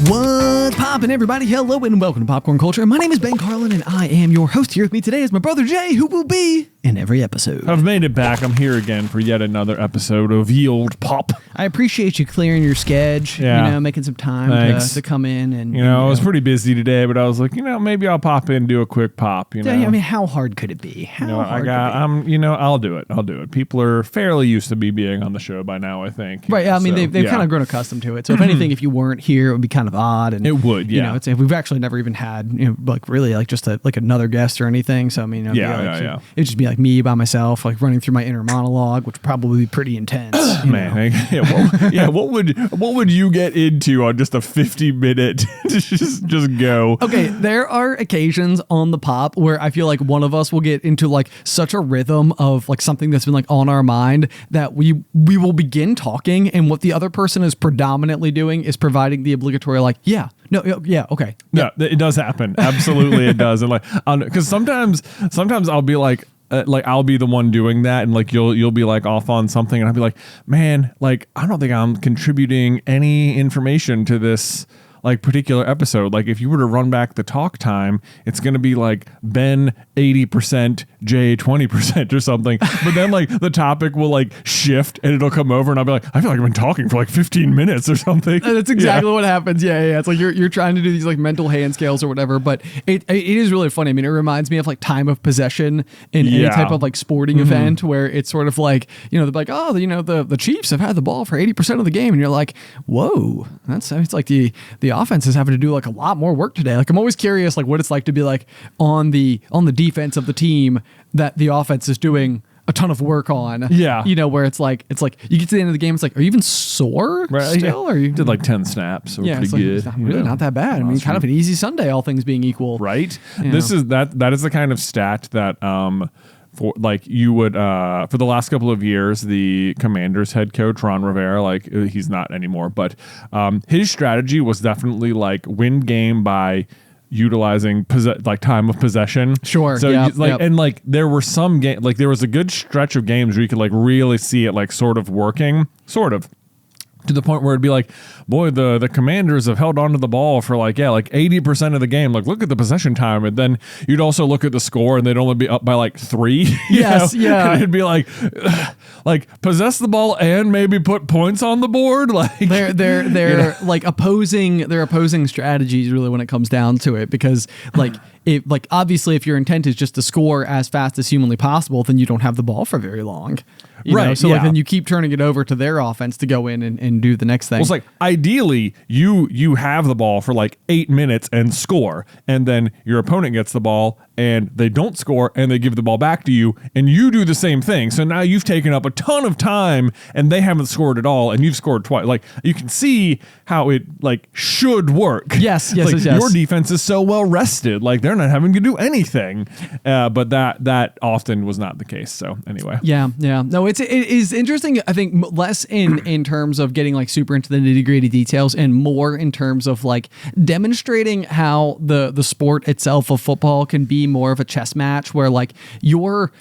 What's poppin', everybody? Hello and welcome to Popcorn Culture. My name is Ben Carlin and I am your host. Here with me today is my brother Jay, who will be in every episode. I've made it back. I'm here again for yet another episode of Ye Old Pop. I appreciate you clearing your schedule, making some time to come in. And I was pretty busy today, but I was like, maybe I'll pop in and do a quick pop. Yeah, I mean, how hard could it be? I'll do it. People are fairly used to me being on the show by now, I think. Right. I mean, they've kind of grown accustomed to it. So if anything, if you weren't here, it would be kind of odd. And it would, yeah. We've actually never even had, just another guest or anything. So I mean, it'd just be like me by myself, like running through my inner monologue, which would probably be pretty intense. Man, what would you get into on just a 50-minute just go? Okay, there are occasions on the pop where I feel like one of us will get into like such a rhythm of like something that's been like on our mind that we will begin talking, and what the other person is predominantly doing is providing the obligatory like, okay. Yeah, it does happen. Absolutely, it does. And because sometimes I'll be like I'll be the one doing that, and like you'll be like off on something, and I'll be like, man, like I don't think I'm contributing any information to this like particular episode. Like if you were to run back the talk time, it's going to be like Ben 80%, Jay 20% or something. But then like the topic will like shift and it'll come over and I'll be like, I feel like I've been talking for like 15 minutes or something. That's exactly what happens. Yeah. It's like you're trying to do these like mental hand scales or whatever, but it is really funny. I mean, it reminds me of like time of possession in any type of like sporting event where it's sort of like, they're like, oh, the Chiefs have had the ball for 80% of the game. And you're like, whoa, it's like the offense is having to do like a lot more work today. Like I'm always curious like what it's like to be like on the defense of the team that the offense is doing a ton of work on. Yeah. Where it's like you get to the end of the game, it's like, are you even sore still? Or you did like 10 snaps, so pretty good. It's not that bad. I mean, kind of an easy Sunday, all things being equal. Right. This is that is the kind of stat that for like you would for the last couple of years, the Commanders head coach Ron Rivera, like he's not anymore, but his strategy was definitely like win game by utilizing time of possession. Sure. So and like there were some there was a good stretch of games where you could like really see it like sort of working, to the point where it'd be like, boy, the Commanders have held onto the ball for like 80% of the game. Like, look at the possession time. And then you'd also look at the score and they'd only be up by like 3. Yes, yeah. And it'd be like possess the ball and maybe put points on the board. Like they're like opposing strategies really when it comes down to it, because obviously if your intent is just to score as fast as humanly possible, then you don't have the ball for very long. So then you keep turning it over to their offense to go in and do the next thing. Well, it's like ideally you have the ball for like 8 minutes and score, and then your opponent gets the ball and they don't score and they give the ball back to you and you do the same thing. So now you've taken up a ton of time and they haven't scored at all and you've scored twice. Like you can see how it like should work. Yes. Your defense is so well rested, like they're not having to do anything. But that often was not the case. So anyway. Yeah. No, it is interesting. I think less in terms of getting like super into the nitty-gritty details and more in terms of like demonstrating how the sport itself of football can be more of a chess match where like your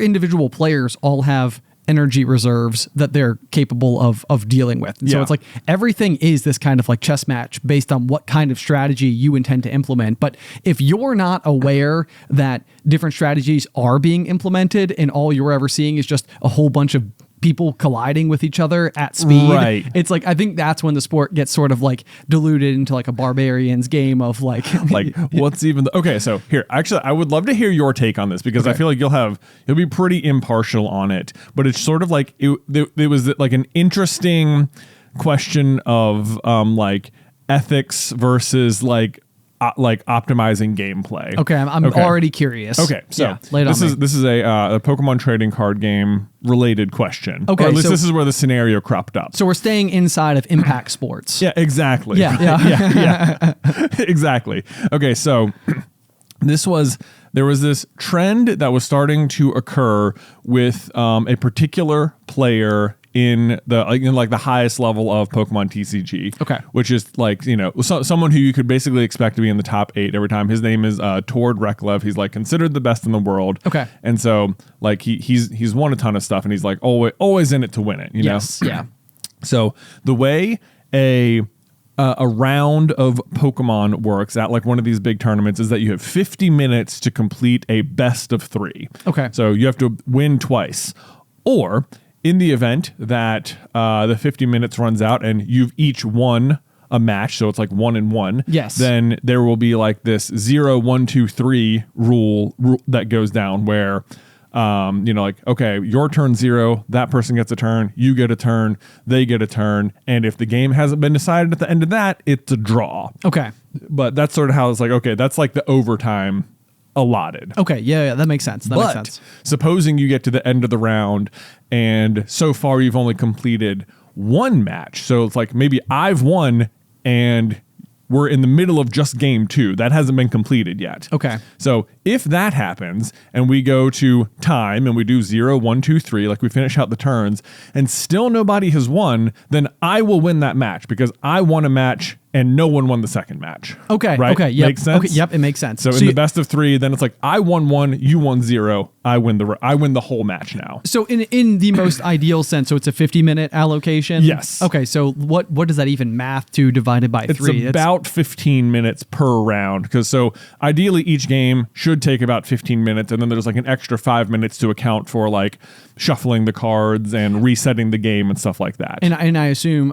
individual players all have energy reserves that they're capable of dealing with. And so it's like everything is this kind of like chess match based on what kind of strategy you intend to implement. But if you're not aware that different strategies are being implemented and all you're ever seeing is just a whole bunch of people colliding with each other at speed, right? It's like I think that's when the sport gets sort of like diluted into like a barbarian's game of like what's even okay. So here, actually, I would love to hear your take on this because I feel like you'll be pretty impartial on it. But it's sort of like it was like an interesting question of like ethics versus like optimizing gameplay. Okay, I'm already curious. Okay, so this is a Pokemon trading card game related question. Okay, or at least this is where the scenario cropped up. So we're staying inside of Impact Sports. Yeah, exactly. Yeah. Exactly. Okay, so there was this trend that was starting to occur with a particular player in the highest level of Pokemon TCG. Okay. Which is like, someone who you could basically expect to be in the top 8 every time. His name is Tord Reklev. He's like considered the best in the world. Okay. And so like he's won a ton of stuff and he's like always in it to win it, Yes. Yeah. So the way a a round of Pokemon works at like one of these big tournaments is that you have 50 minutes to complete a best of 3. Okay. So you have to win twice. Or in the event that the 50 minutes runs out and you've each won a match, so it's like 1 and 1. Yes. Then there will be like this 0, 1, 2, 3 rule that goes down where like, okay, your turn 0, that person gets a turn, you get a turn, they get a turn, and if the game hasn't been decided at the end of that, it's a draw. Okay. But that's sort of how it's like, okay, that's like the overtime allotted. Okay, yeah, that makes sense. That makes sense. Supposing you get to the end of the round and so far you've only completed 1 match. So it's like maybe I've won and we're in the middle of just game 2. That hasn't been completed yet. Okay. So if that happens and we go to time and we do 0, 1, 2, 3, like we finish out the turns and still nobody has won, then I will win that match because I won a match and no one won the second match. Okay. Right? Okay. Yep. Makes sense? Okay. Yep. It makes sense. So in the best of 3, then it's like I won 1, you won 0. I win the whole match now. So in the most ideal sense, so it's a 50-minute allocation. Yes. Okay. So what does that even math to divided by 3? It's about 15 minutes per round because so ideally each game should take about 15 minutes and then there's like an extra 5 minutes to account for like shuffling the cards and resetting the game and stuff like that. And I assume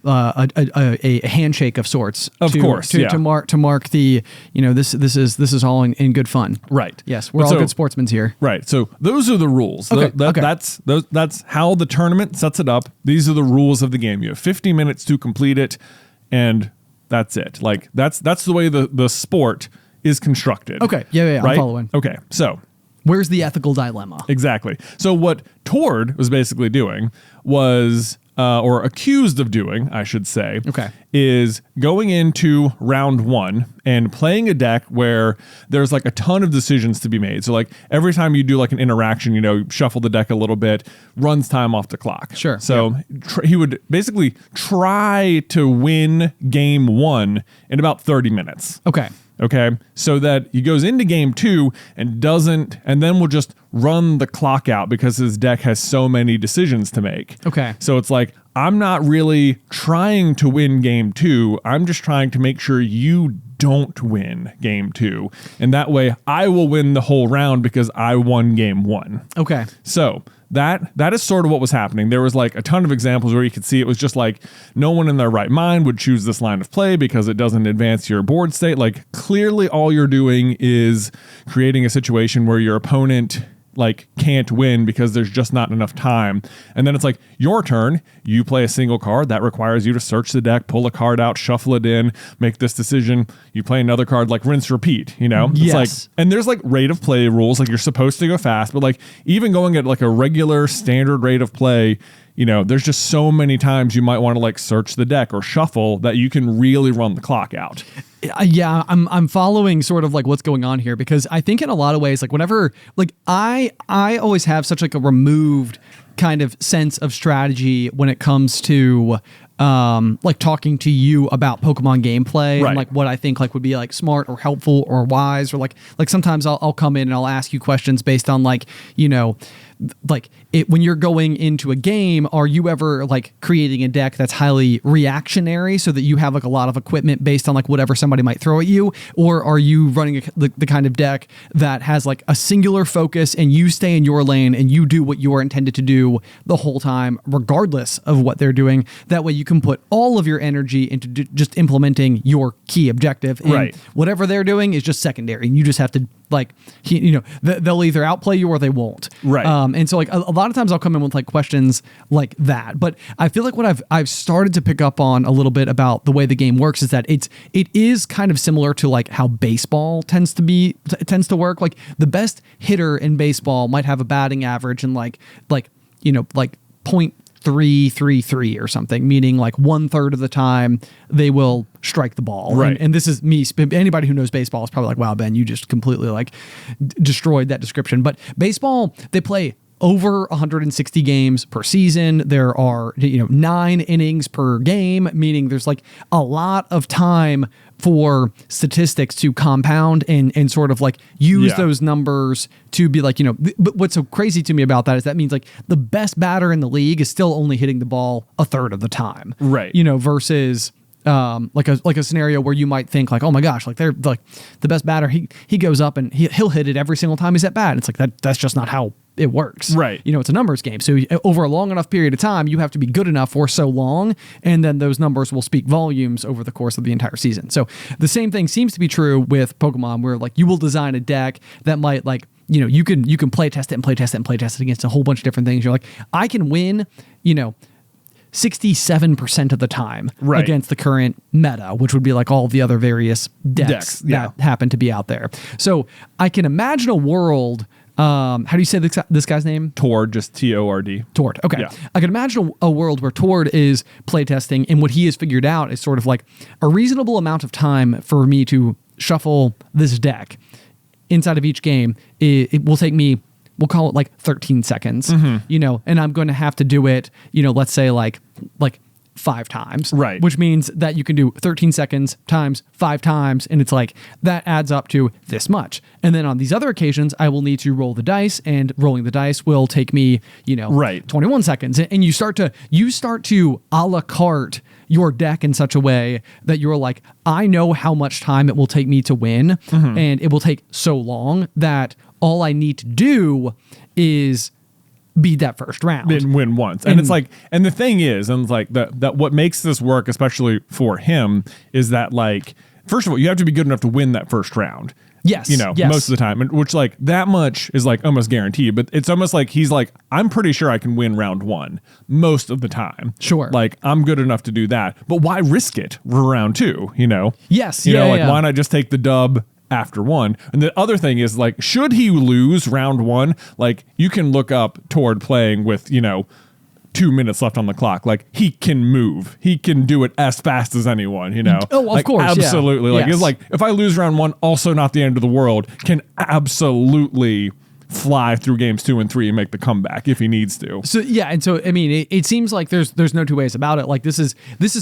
a handshake of sorts. Of course, to mark the this is all in good fun. Right. Yes, we're all good sportsmen here. Right. So those are the rules. Okay. That's how the tournament sets it up. These are the rules of the game. You have 50 minutes to complete it, and that's it. Like that's the way the sport is constructed. Okay. Yeah. Right? I'm following. Okay. So where's the ethical dilemma? exactly. So what Tord was basically doing was, or accused of doing, I should say, Okay. is going into round 1 and playing a deck where there's like a ton of decisions to be made. So like every time you do like an interaction, shuffle the deck a little bit, runs time off the clock. Sure. So he would basically try to win game 1 in about 30 minutes. Okay. Okay, so that he goes into game 2 and then will just run the clock out because his deck has so many decisions to make. Okay. So it's like, I'm not really trying to win game 2. I'm just trying to make sure you don't win game 2. And that way I will win the whole round because I won game 1. Okay. So that is sort of what was happening. There was like a ton of examples where you could see it was just like no one in their right mind would choose this line of play because it doesn't advance your board state. Like clearly all you're doing is creating a situation where your opponent like can't win because there's just not enough time. And then it's like your turn, you play a single card that requires you to search the deck, pull a card out, shuffle it in, make this decision. You play another card, like rinse, repeat, It's Yes. like, and there's like rate of play rules, like you're supposed to go fast, but like even going at like a regular standard rate of play, there's just so many times you might want to like search the deck or shuffle that you can really run the clock out. Yeah, I'm following sort of like what's going on here because I think in a lot of ways, like whenever, like I always have such like a removed kind of sense of strategy when it comes to like talking to you about Pokemon gameplay Right. and like what I think like would be like smart or helpful or wise or like sometimes I'll come in and I'll ask you questions based on like like it when you're going into a game, are you ever like creating a deck that's highly reactionary so that you have like a lot of equipment based on like whatever somebody might throw at you, or are you running the kind of deck that has like a singular focus and you stay in your lane and you do what you are intended to do the whole time regardless of what they're doing? That way you can put all of your energy into just implementing your key objective, and Right. whatever they're doing is just secondary and you just have to like they'll either outplay you or they won't. Right. And so like a lot of times I'll come in with like questions like that, but I feel like what I've started to pick up on a little bit about the way the game works is that it is kind of similar to like how baseball tends to work. Like the best hitter in baseball might have a batting average and like 0.333 or something, meaning like 1/3 of the time they will strike the ball. Right. And this is me. Anybody who knows baseball is probably like, wow, Ben, you just completely like destroyed that description. But baseball, they play over 160 games per season. There are 9 innings per game, meaning there's like a lot of time for statistics to compound and sort of like use those numbers to be like, but what's so crazy to me about that is that means like the best batter in the league is still only hitting the ball 1/3 of the time. Right. Versus like a scenario where you might think like, oh my gosh, like they're like the best batter. He goes up and he'll hit it every single time he's at bat. It's like that's just not how it works. Right. It's a numbers game. So over a long enough period of time, you have to be good enough for so long, and then those numbers will speak volumes over the course of the entire season. So the same thing seems to be true with Pokemon, where like you will design a deck that might like, you can play test it and play test it and play test it against a whole bunch of different things. You're like, I can win, 67% of the time against the current meta, which would be like all the other various decks that happen to be out there. So I can imagine a world. How do you say this guy's name? Tord, just Tord. Tord. Okay. Yeah. I can imagine a world where Tord is playtesting, and what he has figured out is sort of like a reasonable amount of time for me to shuffle this deck inside of each game. It will take me, we'll call it like 13 seconds, and I'm going to have to do it, let's say like 5 times, right? Which means that you can do 13 seconds times 5 times, and it's like that adds up to this much. And then on these other occasions, I will need to roll the dice, and rolling the dice will take me, 21 seconds. And you start to a la carte your deck in such a way that you're like, I know how much time it will take me to win, and it will take so long that all I need to do is beat that first round and win once. And it's like, and the thing is, and it's like that what makes this work, especially for him, is that like, first of all, you have to be good enough to win that first round. Yes. Most of the time, which like that much is like almost guaranteed, but it's almost like he's like, I'm pretty sure I can win round 1 most of the time. Sure. Like I'm good enough to do that, but why risk it for round 2? Yes. Why not just take the dub after 1? And the other thing is like, should he lose round 1, like you can look up Tord playing with 2 minutes left on the clock. Like he can move, he can do it as fast as anyone. Oh, of course, absolutely. Yeah. Like yes. It's like if I lose round 1, also not the end of the world. Can absolutely fly through games 2 and 3 and make the comeback if he needs to. So yeah, and so I mean, it seems like there's no two ways about it. Like this is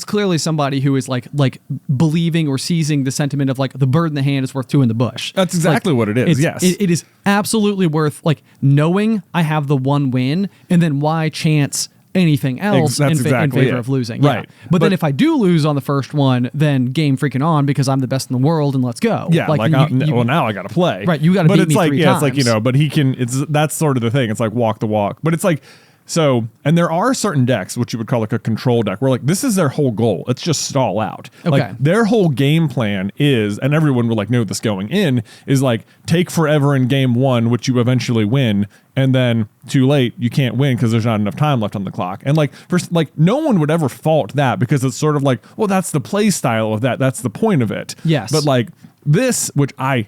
clearly somebody who is like believing or seizing the sentiment of like the bird in the hand is worth 2 in the bush. That's exactly what it is. Yes, it is absolutely worth like knowing I have the 1 win, and then why chance anything else in favor of losing. Right. Yeah. But then if I do lose on the first one, then game freaking on because I'm the best in the world and let's go. Yeah. Now I got to play. Right. You got to beat me 3 times. It's like, but he can, that's sort of the thing. It's like walk the walk, but it's like, so, and there are certain decks, which you would call like a control deck, where like this is their whole goal. It's just stall out. Okay. Like their whole game plan is, and everyone would like know this going in, is like take forever in game 1, which you eventually win, and then too late, you can't win because there's not enough time left on the clock. And like first, like no one would ever fault that because it's sort of like, well, that's the play style of that. That's the point of it. Yes. But like this, which I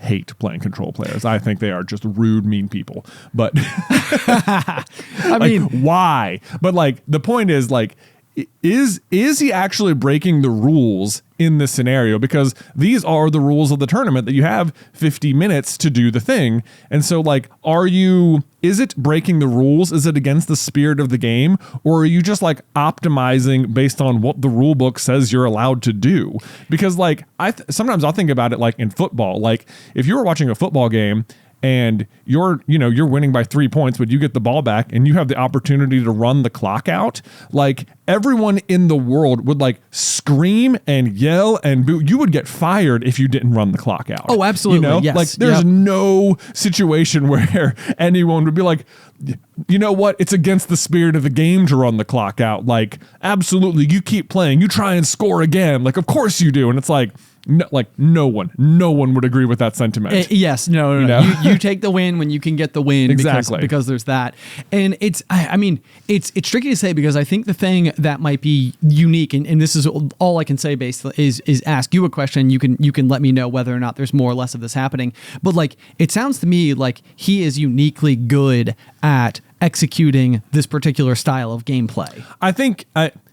hate playing control players. I think they are just rude, mean people. But I mean, why? But like the point is like, is he actually breaking the rules in this scenario? Because these are the rules of the tournament that you have 50 minutes to do the thing. And so like, is it breaking the rules? Is it against the spirit of the game? Or are you just like optimizing based on what the rule book says you're allowed to do? Because like, sometimes I'll think about it like in football, like if you were watching a football game and you're winning by 3 points, but you get the ball back and you have the opportunity to run the clock out, like everyone in the world would like scream and yell and boo. You would get fired if you didn't run the clock out. Oh, absolutely. Yes. Like there's no situation where anyone would be like, you know what? It's against the spirit of the game to run the clock out. Like, absolutely. You keep playing, you try and score again. Like, of course you do. And it's like, no one would agree with that sentiment. Yes, no. You take the win when you can get the win. Exactly. Because there's that. And it's tricky to say because I think the thing that might be unique, and this is all I can say basically is ask you a question. You can let me know whether or not there's more or less of this happening. But like, it sounds to me like he is uniquely good at executing this particular style of gameplay. I think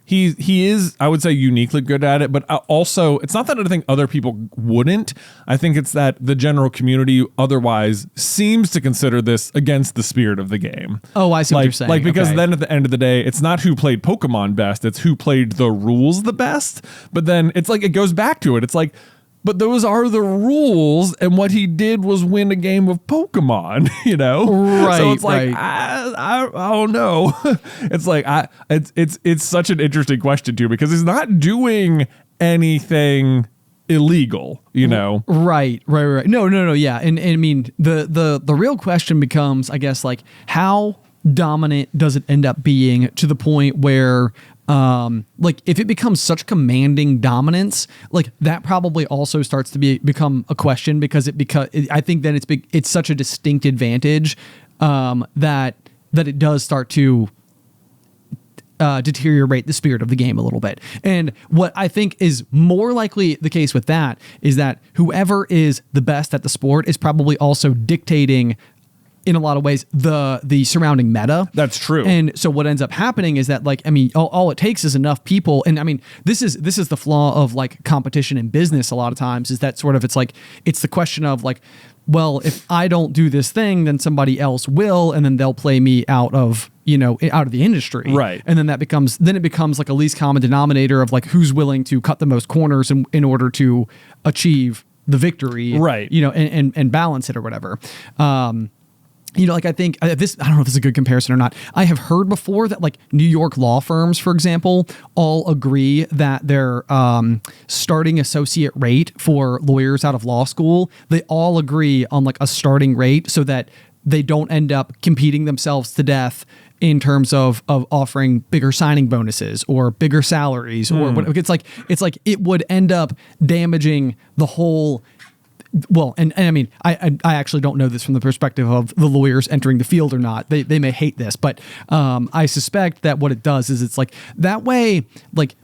he is, I would say, uniquely good at it, but also it's not that I think other people wouldn't. I think it's that the general community otherwise seems to consider this against the spirit of the game. Oh, I see what you're saying. Like, because then at the end of the day, it's not who played Pokemon best, it's who played the rules the best. But then it's like, it goes back to it. It's like, but those are the rules, and what he did was win a game of Pokemon, you know? Right. So it's like, right. I don't know. It's like, it's such an interesting question too, because he's not doing anything illegal, you know? Right. No. Yeah. And I mean, the real question becomes, I guess, like, how dominant does it end up being to the point where, like, if it becomes such commanding dominance, like, that probably also starts to become a question, because I think then it's such a distinct advantage, that it does start to deteriorate the spirit of the game a little bit. And what I think is more likely the case with that is that whoever is the best at the sport is probably also dictating, in a lot of ways, the surrounding meta. That's true. And so what ends up happening is that, like, I mean, all it takes is enough people. And I mean, this is the flaw of, like, competition in business a lot of times, is that sort of, it's the question of, like, well, if I don't do this thing, then somebody else will, and then they'll play me out of the industry. Right. And then it becomes like a least common denominator of, like, who's willing to cut the most corners in order to achieve the victory. Right. You know, and balance it or whatever. You know, like, I think this, I don't know if this is a good comparison or not. I have heard before that, like, New York law firms, for example, all agree that their starting associate rate for lawyers out of law school, they all agree on, like, a starting rate, so that they don't end up competing themselves to death in terms of offering bigger signing bonuses or bigger salaries or what. It's like it would end up damaging the whole. Well, and I mean, I actually don't know this from the perspective of the lawyers entering the field or not. They may hate this, but I suspect that what it does is, it's like, that way, like,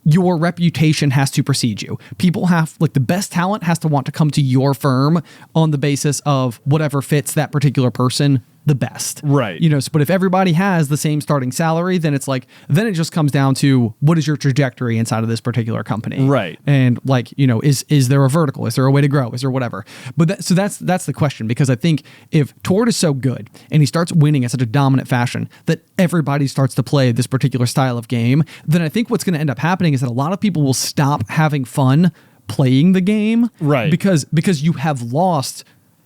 your reputation has to precede you. People have, like, the best talent has to want to come to your firm on the basis of whatever fits that particular person the best. Right. You know, but if everybody has the same starting salary, then it's like, then it just comes down to, what is your trajectory inside of this particular company? Right. And, like, you know, is there a vertical? Is there a way to grow? Is there whatever? But that's the question, because I think if Tord is so good and he starts winning at such a dominant fashion that everybody starts to play this particular style of game, then I think what's going to end up happening is that a lot of people will stop having fun playing the game. Right. Because you have lost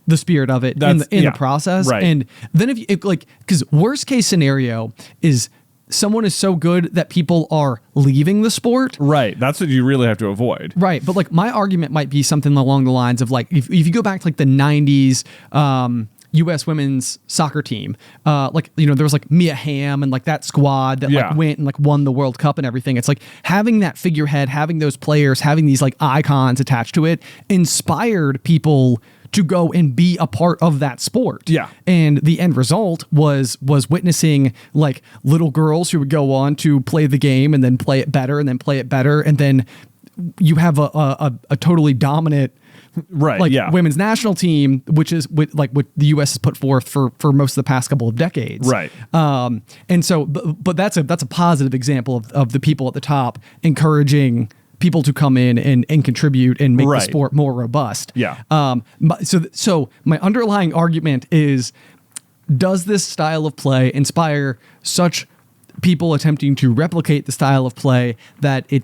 the spirit of it in the process. Right. And then because worst case scenario is someone is so good that people are leaving the sport. Right. That's what you really have to avoid. Right. But, like, my argument might be something along the lines of, like, if you go back to, like, the 90s, U.S. women's soccer team, like, you know, there was, like, Mia Hamm and, like, that squad that like went and, like, won the World Cup and everything. It's like having that figurehead, having those players, having these, like, icons attached to it inspired people to go and be a part of that sport. Yeah. And the end result was witnessing, like, little girls who would go on to play the game and then play it better and then play it better. And then you have a totally dominant, right, like, women's national team, which is what the U.S. has put forth for most of the past couple of decades. Right. And so, but that's a positive example of the people at the top encouraging people to come in and contribute and make the sport more robust. Yeah. So my underlying argument is, does this style of play inspire such people attempting to replicate the style of play that it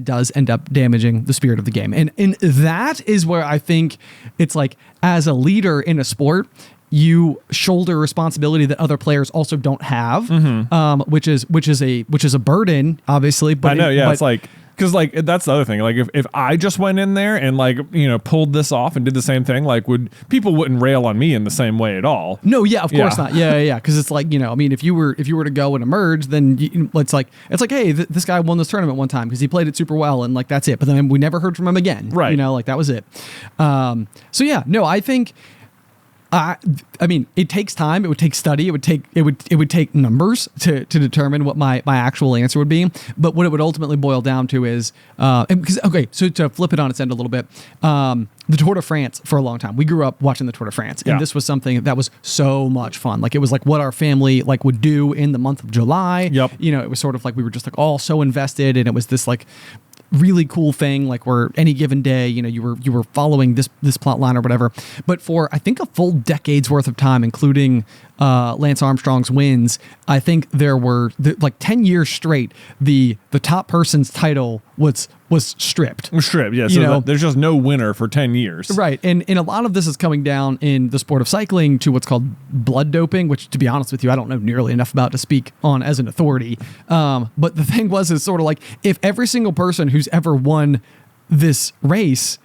does end up damaging the spirit of the game? And that is where I think it's like, as a leader in a sport, you shoulder responsibility that other players also don't have, which is a burden, obviously. But I know, it's like, because, like, that's the other thing. Like, if I just went in there and, like, you know, pulled this off and did the same thing, like, people wouldn't rail on me in the same way at all. No, of course not. Yeah. Because it's like, you know, I mean, if you were to go and emerge, then it's like, hey, this guy won this tournament one time because he played it super well, and, like, that's it. But then we never heard from him again. Right. You know, like, that was it. So yeah, no, I think. I mean, it takes time. It would take study. It would take numbers to determine what my actual answer would be. But what it would ultimately boil down to is, so to flip it on its end a little bit, the Tour de France for a long time. We grew up watching the Tour de France, and this was something that was so much fun. Like, it was like what our family, like, would do in the month of July. Yep. You know, it was sort of like we were just, like, all so invested, and it was this, like, really cool thing, like, where any given day, you know, you were following this plot line or whatever. But for, I think, a full decade's worth of time, including Lance Armstrong's wins, I think there were like 10 years straight, the top person's title was was stripped. Yeah. So there's just no winner for 10 years. Right. And a lot of this is coming down in the sport of cycling to what's called blood doping, which, to be honest with you, I don't know nearly enough about to speak on as an authority. But the thing is sort of like, if every single person who's ever won this race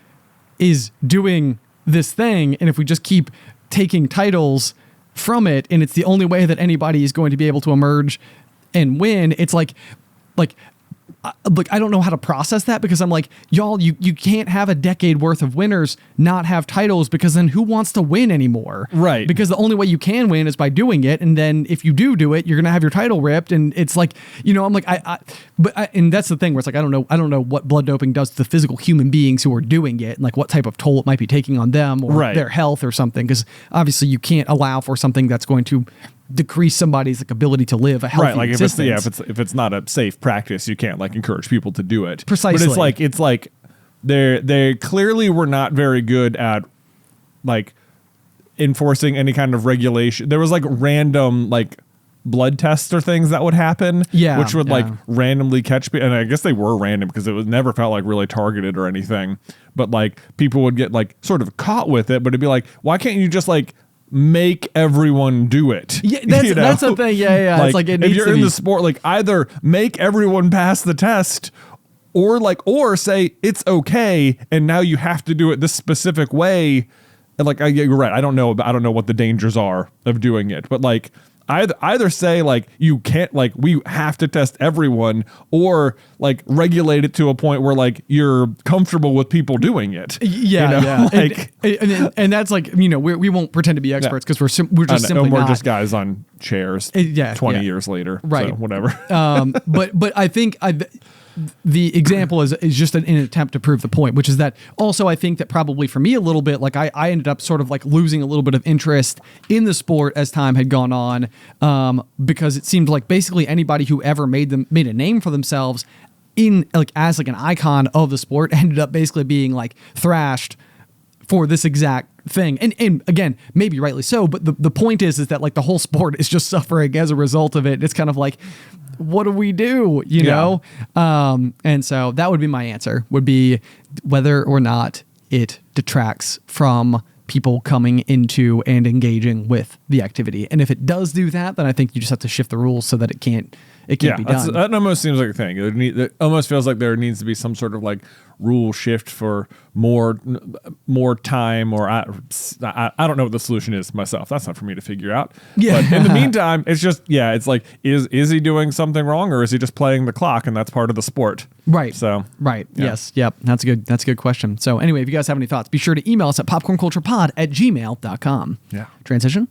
is doing this thing, and if we just keep taking titles from it, and it's the only way that anybody is going to be able to emerge and win, it's like I don't know how to process that, because I'm like, y'all, you can't have a decade worth of winners not have titles, because then who wants to win anymore? Right. Because the only way you can win is by doing it. And then if you do it, you're going to have your title ripped. And it's like, I'm like, and that's the thing where it's like, I don't know what blood doping does to the physical human beings who are doing it, and like what type of toll it might be taking on them or their health or something. Because obviously you can't allow for something that's going to decrease somebody's like ability to live a healthy existence. If it's not a safe practice, you can't like encourage people to do it. Precisely. But it's like they clearly were not very good at like enforcing any kind of regulation. There was like random like blood tests or things that would happen, which would like randomly catch people. And I guess they were random because it was never felt like really targeted or anything. But like people would get like sort of caught with it, but it'd be like, why can't you just like make everyone do it? Yeah, that's the thing. Yeah. Like, it's like if you're in the sport, like either make everyone pass the test, or say it's okay, and now you have to do it this specific way. And like, you're right. I don't know what the dangers are of doing it, but like either say like you can't, like we have to test everyone, or like regulate it to a point where like you're comfortable with people doing it. Yeah. Like, and that's like, we won't pretend to be experts because we're just simply we're not. just guys on chairs. 20 years later, right? So whatever. But I think the example is just an attempt to prove the point, which is that also I think that probably for me a little bit, like I ended up sort of like losing a little bit of interest in the sport as time had gone on, because it seemed like basically anybody who ever made a name for themselves in like as like an icon of the sport ended up basically being like thrashed for this exact thing. And again, maybe rightly so, but the point is that like the whole sport is just suffering as a result of it. It's kind of like, what do we do? You know? And so that would be my answer, would be whether or not it detracts from people coming into and engaging with the activity. And if it does do that, then I think you just have to shift the ruls so that it can't be done. That almost seems like a thing. It almost feels like there needs to be some sort of like rule shift for more time, or I don't know what the solution is myself. That's not for me to figure out. Yeah. But in the meantime, it's just, it's like, is he doing something wrong, or is he just playing the clock, and that's part of the sport? Right. So. Right. Yeah. Yes. Yep. That's a good question. So anyway, if you guys have any thoughts, be sure to email us at popcornculturepod@gmail.com. Yeah. Transition.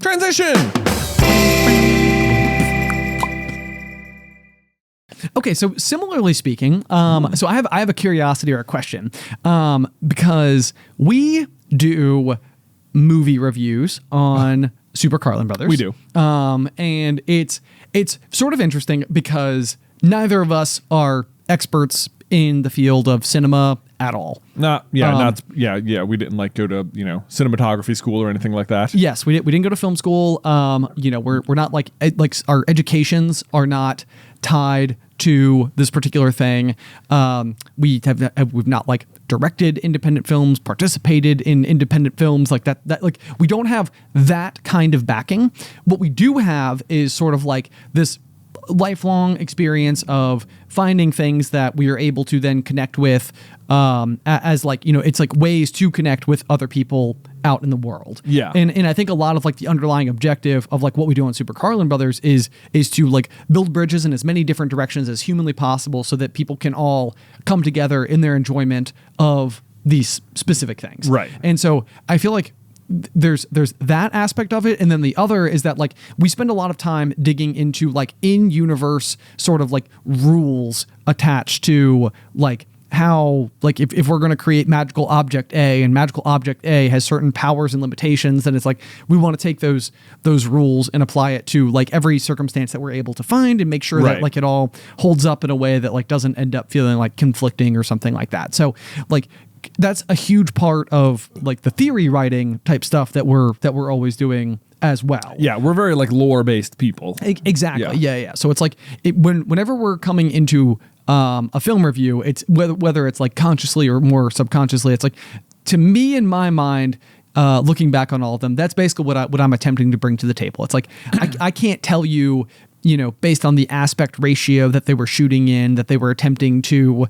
Okay, so similarly speaking, so I have a curiosity or a question, because we do movie reviews on Super Carlin Brothers. We do, and it's sort of interesting because neither of us are experts in the field of cinema at all. We didn't like go to cinematography school or anything like that. Yes, we didn't go to film school. We're not like our educations are not tied to this particular thing. We've not like directed independent films, participated in independent films like that like we don't have that kind of backing. What we do have is sort of like this lifelong experience of finding things that we are able to then connect with, as like, it's like ways to connect with other people out in the world. Yeah. And I think a lot of like the underlying objective of like what we do on Super Carlin Brothers is to like build bridges in as many different directions as humanly possible so that people can all come together in their enjoyment of these specific things. Right. And so I feel like there's that aspect of it, and then the other is that like we spend a lot of time digging into like in-universe sort of like rules attached to like how, like if we're going to create magical object A, and magical object A has certain powers and limitations, then it's like we want to take those rules and apply it to like every circumstance that we're able to find, and make sure that like it all holds up in a way that like doesn't end up feeling like conflicting or something like that. So like that's a huge part of like the theory writing type stuff that we're always doing as well. Yeah, we're very like lore based people. Exactly. Yeah. So it's like whenever we're coming into a film review, it's whether it's like consciously or more subconsciously, it's like, to me, in my mind, looking back on all of them, that's basically what I'm attempting to bring to the table. It's like, I can't tell you, based on the aspect ratio that they were shooting in, that they were attempting to,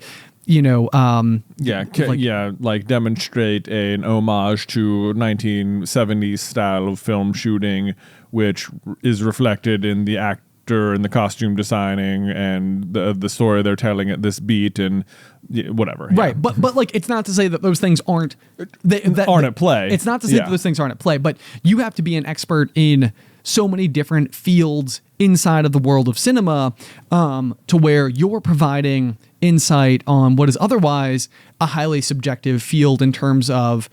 like demonstrate an homage to 1970s style of film shooting, which is reflected in the actor and the costume designing and the story they're telling at this beat and whatever. Right. Yeah. But like, it's not to say that those things aren't at play. It's not to say that those things aren't at play, but you have to be an expert in so many different fields inside of the world of cinema, to where you're providing insight on what is otherwise a highly subjective field in terms of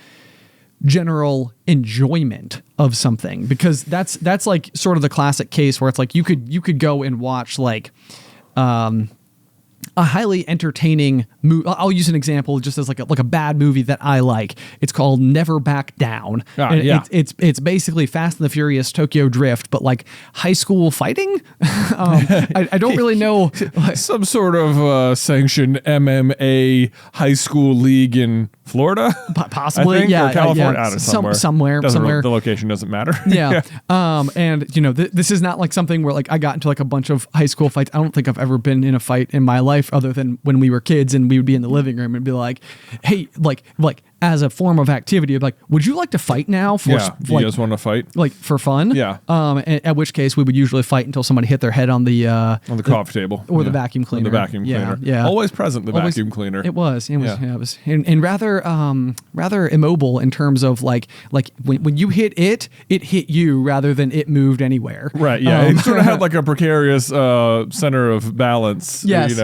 general enjoyment of something, because that's like sort of the classic case where it's like you could go and watch like a highly entertaining movie. I'll use an example just as like a bad movie that I like. It's called Never Back Down. It's basically Fast and the Furious Tokyo Drift, but like high school fighting. I don't really know. Some sort of sanctioned MMA high school league in Florida, possibly. I think, yeah, or California, yeah. Out of somewhere. Somewhere. The location doesn't matter. Yeah. And this is not like something where like I got into like a bunch of high school fights. I don't think I've ever been in a fight in my life other than when we were kids and we would be in the living room and be like, hey, like as a form of activity, like, would you like to fight now? Do you guys want to fight? Like for fun? Yeah. At which case we would usually fight until somebody hit their head on the coffee table or the vacuum cleaner. Or the vacuum cleaner. Yeah. Always present. Vacuum cleaner. It was. It was and rather immobile in terms of like when you hit it hit you rather than it moved anywhere. Right. Yeah. It sort of had like a precarious center of balance. Yes.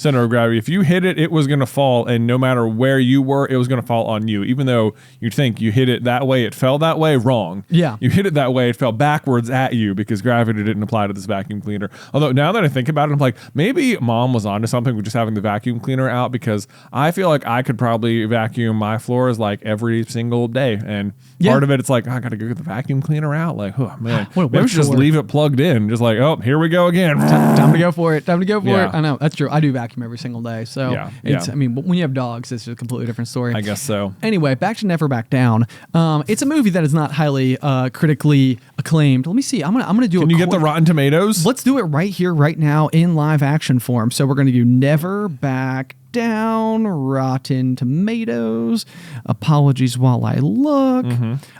Center of gravity. If you hit it, it was going to fall, and no matter where you were, it was going to fall on you. Even though you'd think you hit it that way, it fell that way. Wrong. Yeah. You hit it that way, it fell backwards at you because gravity didn't apply to this vacuum cleaner. Although now that I think about it, I'm like, maybe mom was onto something with just having the vacuum cleaner out, because I feel like I could probably vacuum my floors like every single day. And part of it, it's like, I got to go get the vacuum cleaner out. Like, oh man, maybe we should just leave it plugged in. Just like, oh, here we go again. Time to go for it. I know, that's true. I do vacuum every single day. So I mean, when you have dogs, it's a completely different story. I guess so. Anyway, back to Never Back Down. It's a movie that is not highly critically acclaimed. Let me see. I'm gonna do. Can you get the Rotten Tomatoes? Let's do it right here, right now, in live action form. So we're gonna do Never Back Down, Rotten Tomatoes. Apologies while I look.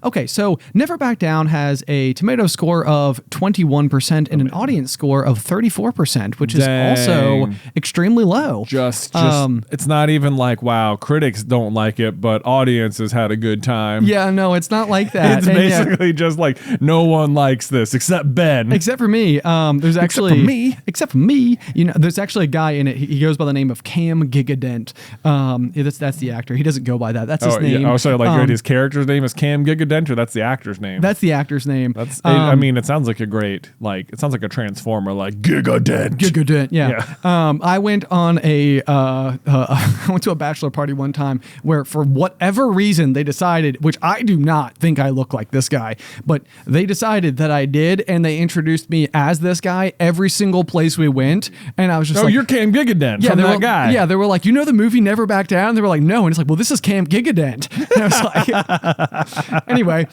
Okay, so Never Back Down has a tomato score of 21% and an audience score of 34%, which is also extremely low. Just it's not even like, wow, critics don't like it, but audiences had a good time. Yeah, no, it's not like that. It's basically just like, no one likes this except Ben. Except for me. There's actually except for me. There's actually a guy in it. He goes by the name of Cam Gigadent. That's the actor. He doesn't go by that. That's his name. Yeah. Oh, sorry, like his character's name is Cam Gigadent, or that's the actor's name? That's the actor's name. That's. I mean, it sounds like a great, it sounds like a transformer, like Gigadent. Gigadent. Yeah. I went on I went to a bachelor party one time where, for whatever reason, they decided, which I do not think I look like this guy, but they decided that I did, and they introduced me as this guy every single place we went, and I was just like, you're Cam Gigadent from that guy. Yeah, they were like, the movie Never Back Down? They were like, no. And it's like, well, this is Cam Gigadent. And I was like, anyway,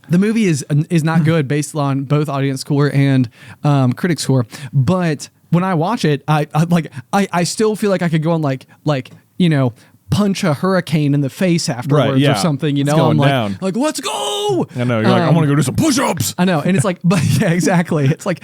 the movie is not good based on both audience score and critic score. But when I watch it, I still feel like I could go on punch a hurricane in the face afterwards or something, I'm like, let's go. I know, you're like, I want to go do some push-ups. I know. And it's like, but yeah, exactly. It's like,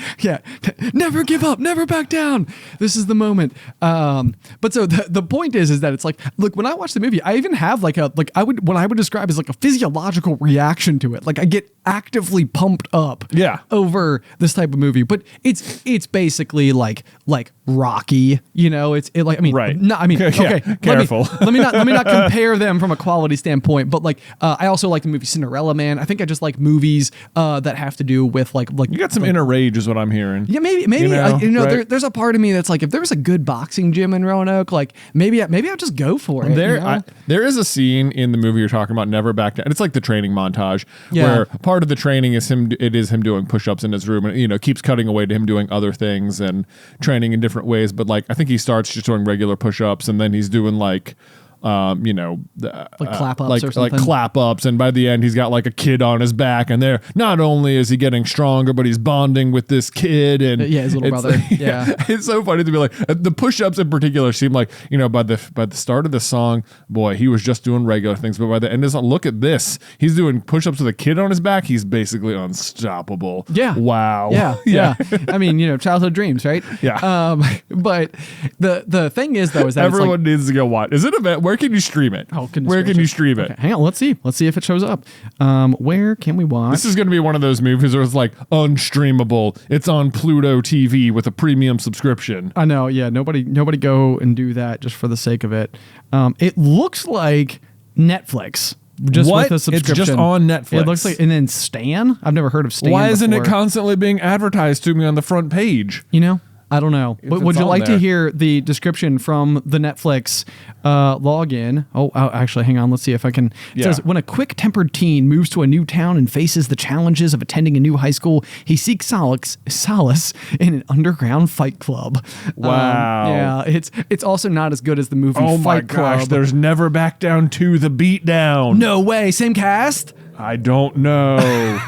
never give up, never back down. This is the moment. But so the point is that it's like, look, when I watch the movie, I even have what I would describe as like a physiological reaction to it. Like, I get actively pumped up over this type of movie, but it's basically like Rocky, Right. No, I mean, okay, careful. Let me not compare them from a quality standpoint, but like I also like the movie Cinderella Man. I think I just like movies that have to do with like you got some inner rage is what I'm hearing. Yeah, maybe right? there's a part of me that's like, if there was a good boxing gym in Roanoke, like maybe I'll just go for it. There is a scene in the movie you're talking about, Never Back Down. It's like the training montage where part of the training is him doing push-ups in his room, and keeps cutting away to him doing other things and training in different ways. But like I think he starts just doing regular push-ups, and then he's doing like clap ups or something. Like clap ups, and by the end he's got like a kid on his back, and there not only is he getting stronger, but he's bonding with this kid and his little brother. Yeah, it's so funny to be like the push-ups in particular seem like by the start of the song, boy, he was just doing regular things, but by the end of the song, look at this, he's doing push-ups with a kid on his back. He's basically unstoppable. Wow. Yeah. I mean, childhood dreams, right? Yeah. But the thing is though, is that everyone needs to go watch. Is it a where can you stream it? Oh, goodness where gracious. Can you stream it? Okay, hang on, let's see if it shows up. Where can we watch? This is going to be one of those movies where it's like unstreamable. It's on Pluto TV with a premium subscription. I know, yeah. Nobody go and do that just for the sake of it. It looks like Netflix. Just with a subscription. It's just on Netflix. It looks like, and then Stan? I've never heard of Stan. Why isn't before. it constantly being advertised to me on the front page? I don't know. But would you like to hear the description from the Netflix login? Oh, actually, hang on. Let's see if I can. It says, when a quick-tempered teen moves to a new town and faces the challenges of attending a new high school, he seeks solace in an underground fight club. Wow. It's also not as good as the movie Fight Club. Oh my gosh, there's Never Back Down 2, The Beatdown. No way. Same cast? I don't know.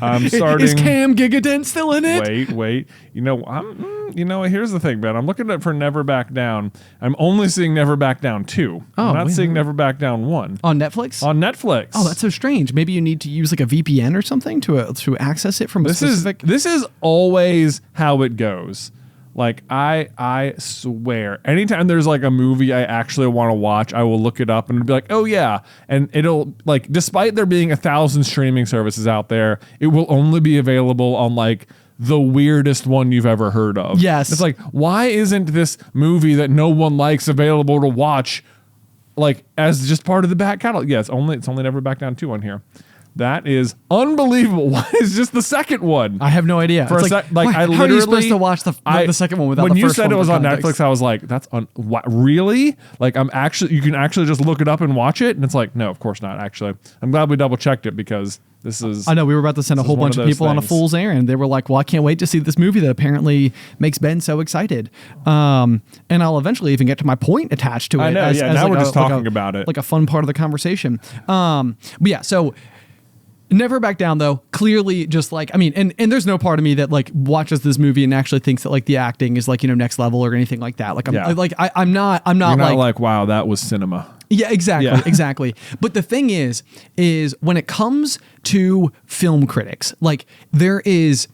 I'm starting. Is Cam Gigadent still in it? Wait. Here's the thing, Ben. I'm looking at for Never Back Down. I'm only seeing Never Back Down 2. I'm not seeing Never Back Down 1. On Netflix? On Netflix. Oh, that's so strange. Maybe you need to use like a VPN or something to access it from a specific. This is always how it goes. Like I swear, anytime there's like a movie I actually want to watch, I will look it up and be like, oh yeah. And it'll like, despite there being 1,000 streaming services out there, it will only be available on like the weirdest one you've ever heard of. Yes. It's like, why isn't this movie that no one likes available to watch like as just part of the back catalog? Yeah, it's only Never Back Down 2 on here. That is unbelievable. Why is just the second one? I have no idea. For I literally, how are you supposed to watch the second one without the first one? When you said it was on context? Netflix, I was like, what, really? Like you can actually just look it up and watch it? And it's like, no, of course not, actually. I'm glad we double checked it because this is... I know, we were about to send a whole bunch of people on a fool's errand. They were like, well, I can't wait to see this movie that apparently makes Ben so excited. And I'll eventually even get to my point attached to it. I know, now we're just talking about it. Like a fun part of the conversation. But yeah, so... Never Back Down, though, clearly just like, I mean, and there's no part of me that like watches this movie and actually thinks that like the acting is like, next level or anything like that. Like, I'm not You're not like, wow, that was cinema. Yeah, exactly. But the thing is when it comes to film critics, like it's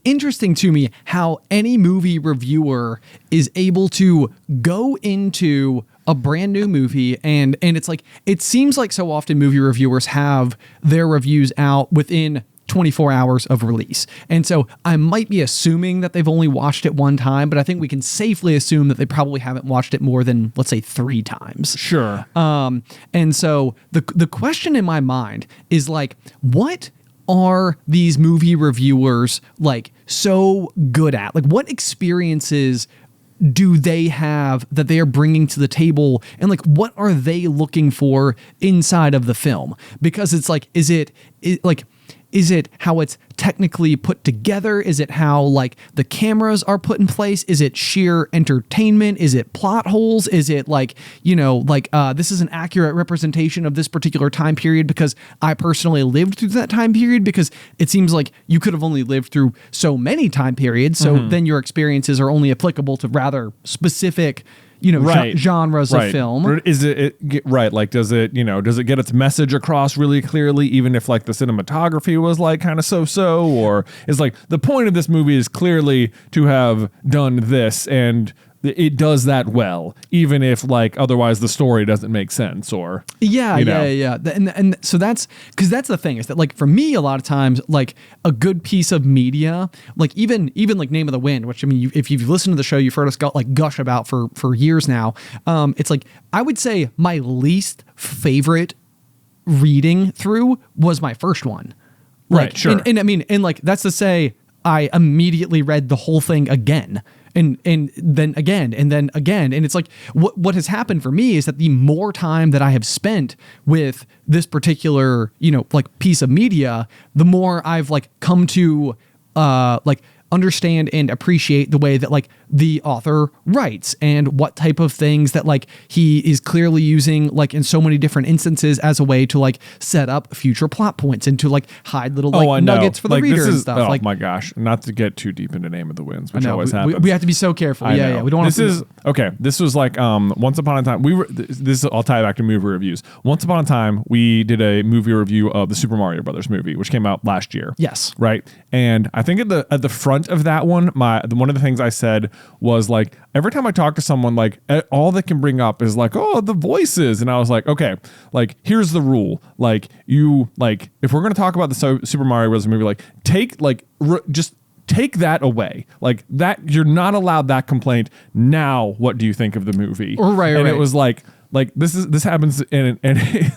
interesting to me how any movie reviewer is able to go into a brand new movie and it's like, it seems like so often movie reviewers have their reviews out within 24 hours of release. And so I might be assuming that they've only watched it one time, but I think we can safely assume that they probably haven't watched it more than, let's say, 3 times. Sure. And so the question in my mind is like, what are these movie reviewers like so good at? Like, what experiences do they have that they are bringing to the table, and like what are they looking for inside of the film? Because it's like, is it how it's technically put together? Is it how like the cameras are put in place? Is it sheer entertainment? Is it plot holes? Is it like, this is an accurate representation of this particular time period because I personally lived through that time period? Because it seems like you could have only lived through so many time periods. So then your experiences are only applicable to rather specific genres of film. Or is it right? Like, does it get its message across really clearly, even if like the cinematography was like kind of so, or is like the point of this movie is clearly to have done this, and it does that well, even if like otherwise the story doesn't make sense or yeah. And so that's because that's the thing is that like for me a lot of times like a good piece of media, like even like Name of the Wind, which I mean if you've listened to the show, you've heard us gush about for years now. It's like I would say my least favorite reading through was my first one. Like, right, sure. And I mean, and like that's to say I immediately read the whole thing again. And then again, and then again. And it's like, what has happened for me is that the more time that I have spent with this particular, like piece of media, the more I've like come to, like understand and appreciate the way that like the author writes and what type of things that like he is clearly using like in so many different instances as a way to like set up future plot points and to like hide little like nuggets for the reader and stuff. Oh like my gosh, not to get too deep into Name of the Winds, which always happens. We have to be so careful. Yeah. We don't want to. This was like once upon a time I'll tie it back to movie reviews. Once upon a time we did a movie review of the Super Mario Brothers movie, which came out last year. Yes. Right. And I think at the front of that one, one of the things I said was like every time I talk to someone, like all they can bring up is like, oh, the voices, and I was like, okay, like here's the rule, like you like if we're gonna talk about the Super Mario Bros. Movie, like just take that away, like that you're not allowed that complaint. Now, what do you think of the movie? Right. It was like this happens and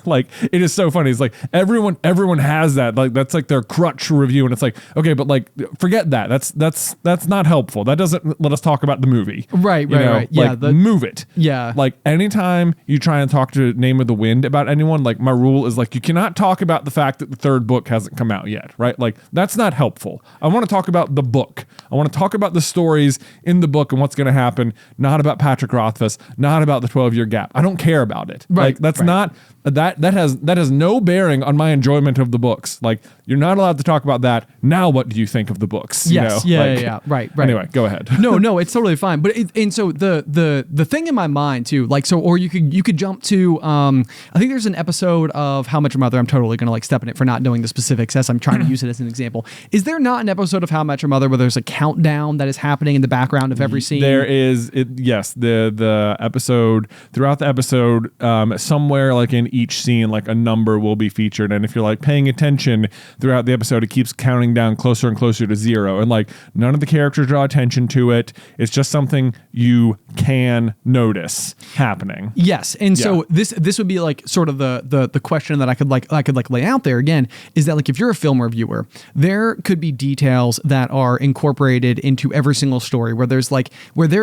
like it is so funny. It's like everyone has that, like that's like their crutch review, and it's like, okay, but like forget that. That's not helpful. That doesn't let us talk about the movie. Right. Yeah, like move it. Yeah. Like anytime you try and talk to Name of the Wind about anyone, like my rule is like you cannot talk about the fact that the third book hasn't come out yet, right? Like that's not helpful. I want to talk about the book. I want to talk about the stories in the book and what's going to happen, not about Patrick Rothfuss, not about the 12-year gap. I don't care about it. Right. Like that's not that has no bearing on my enjoyment of the books. Like you're not allowed to talk about that. Now what do you think of the books? Yes. Yeah. Right. Anyway, go ahead. No, it's totally fine. But and so the thing in my mind too, like so, or you could jump to I think there's an episode of How I Met Your Mother. I'm totally gonna like step in it for not knowing the specifics as I'm trying to use it as an example. Is there not an episode of How I Met Your Mother where there's a countdown that is happening in the background of every scene? There is. Yes. The episode throughout the episode, somewhere like in each scene, like a number will be featured, and if you're like paying attention throughout the episode, it keeps counting down closer and closer to 0, and like none of the characters draw attention to it. It's just something you can notice happening. Yes, and so this would be like sort of the question that I could lay out there again is that like if you're a film reviewer, there could be details that are incorporated into every single story where there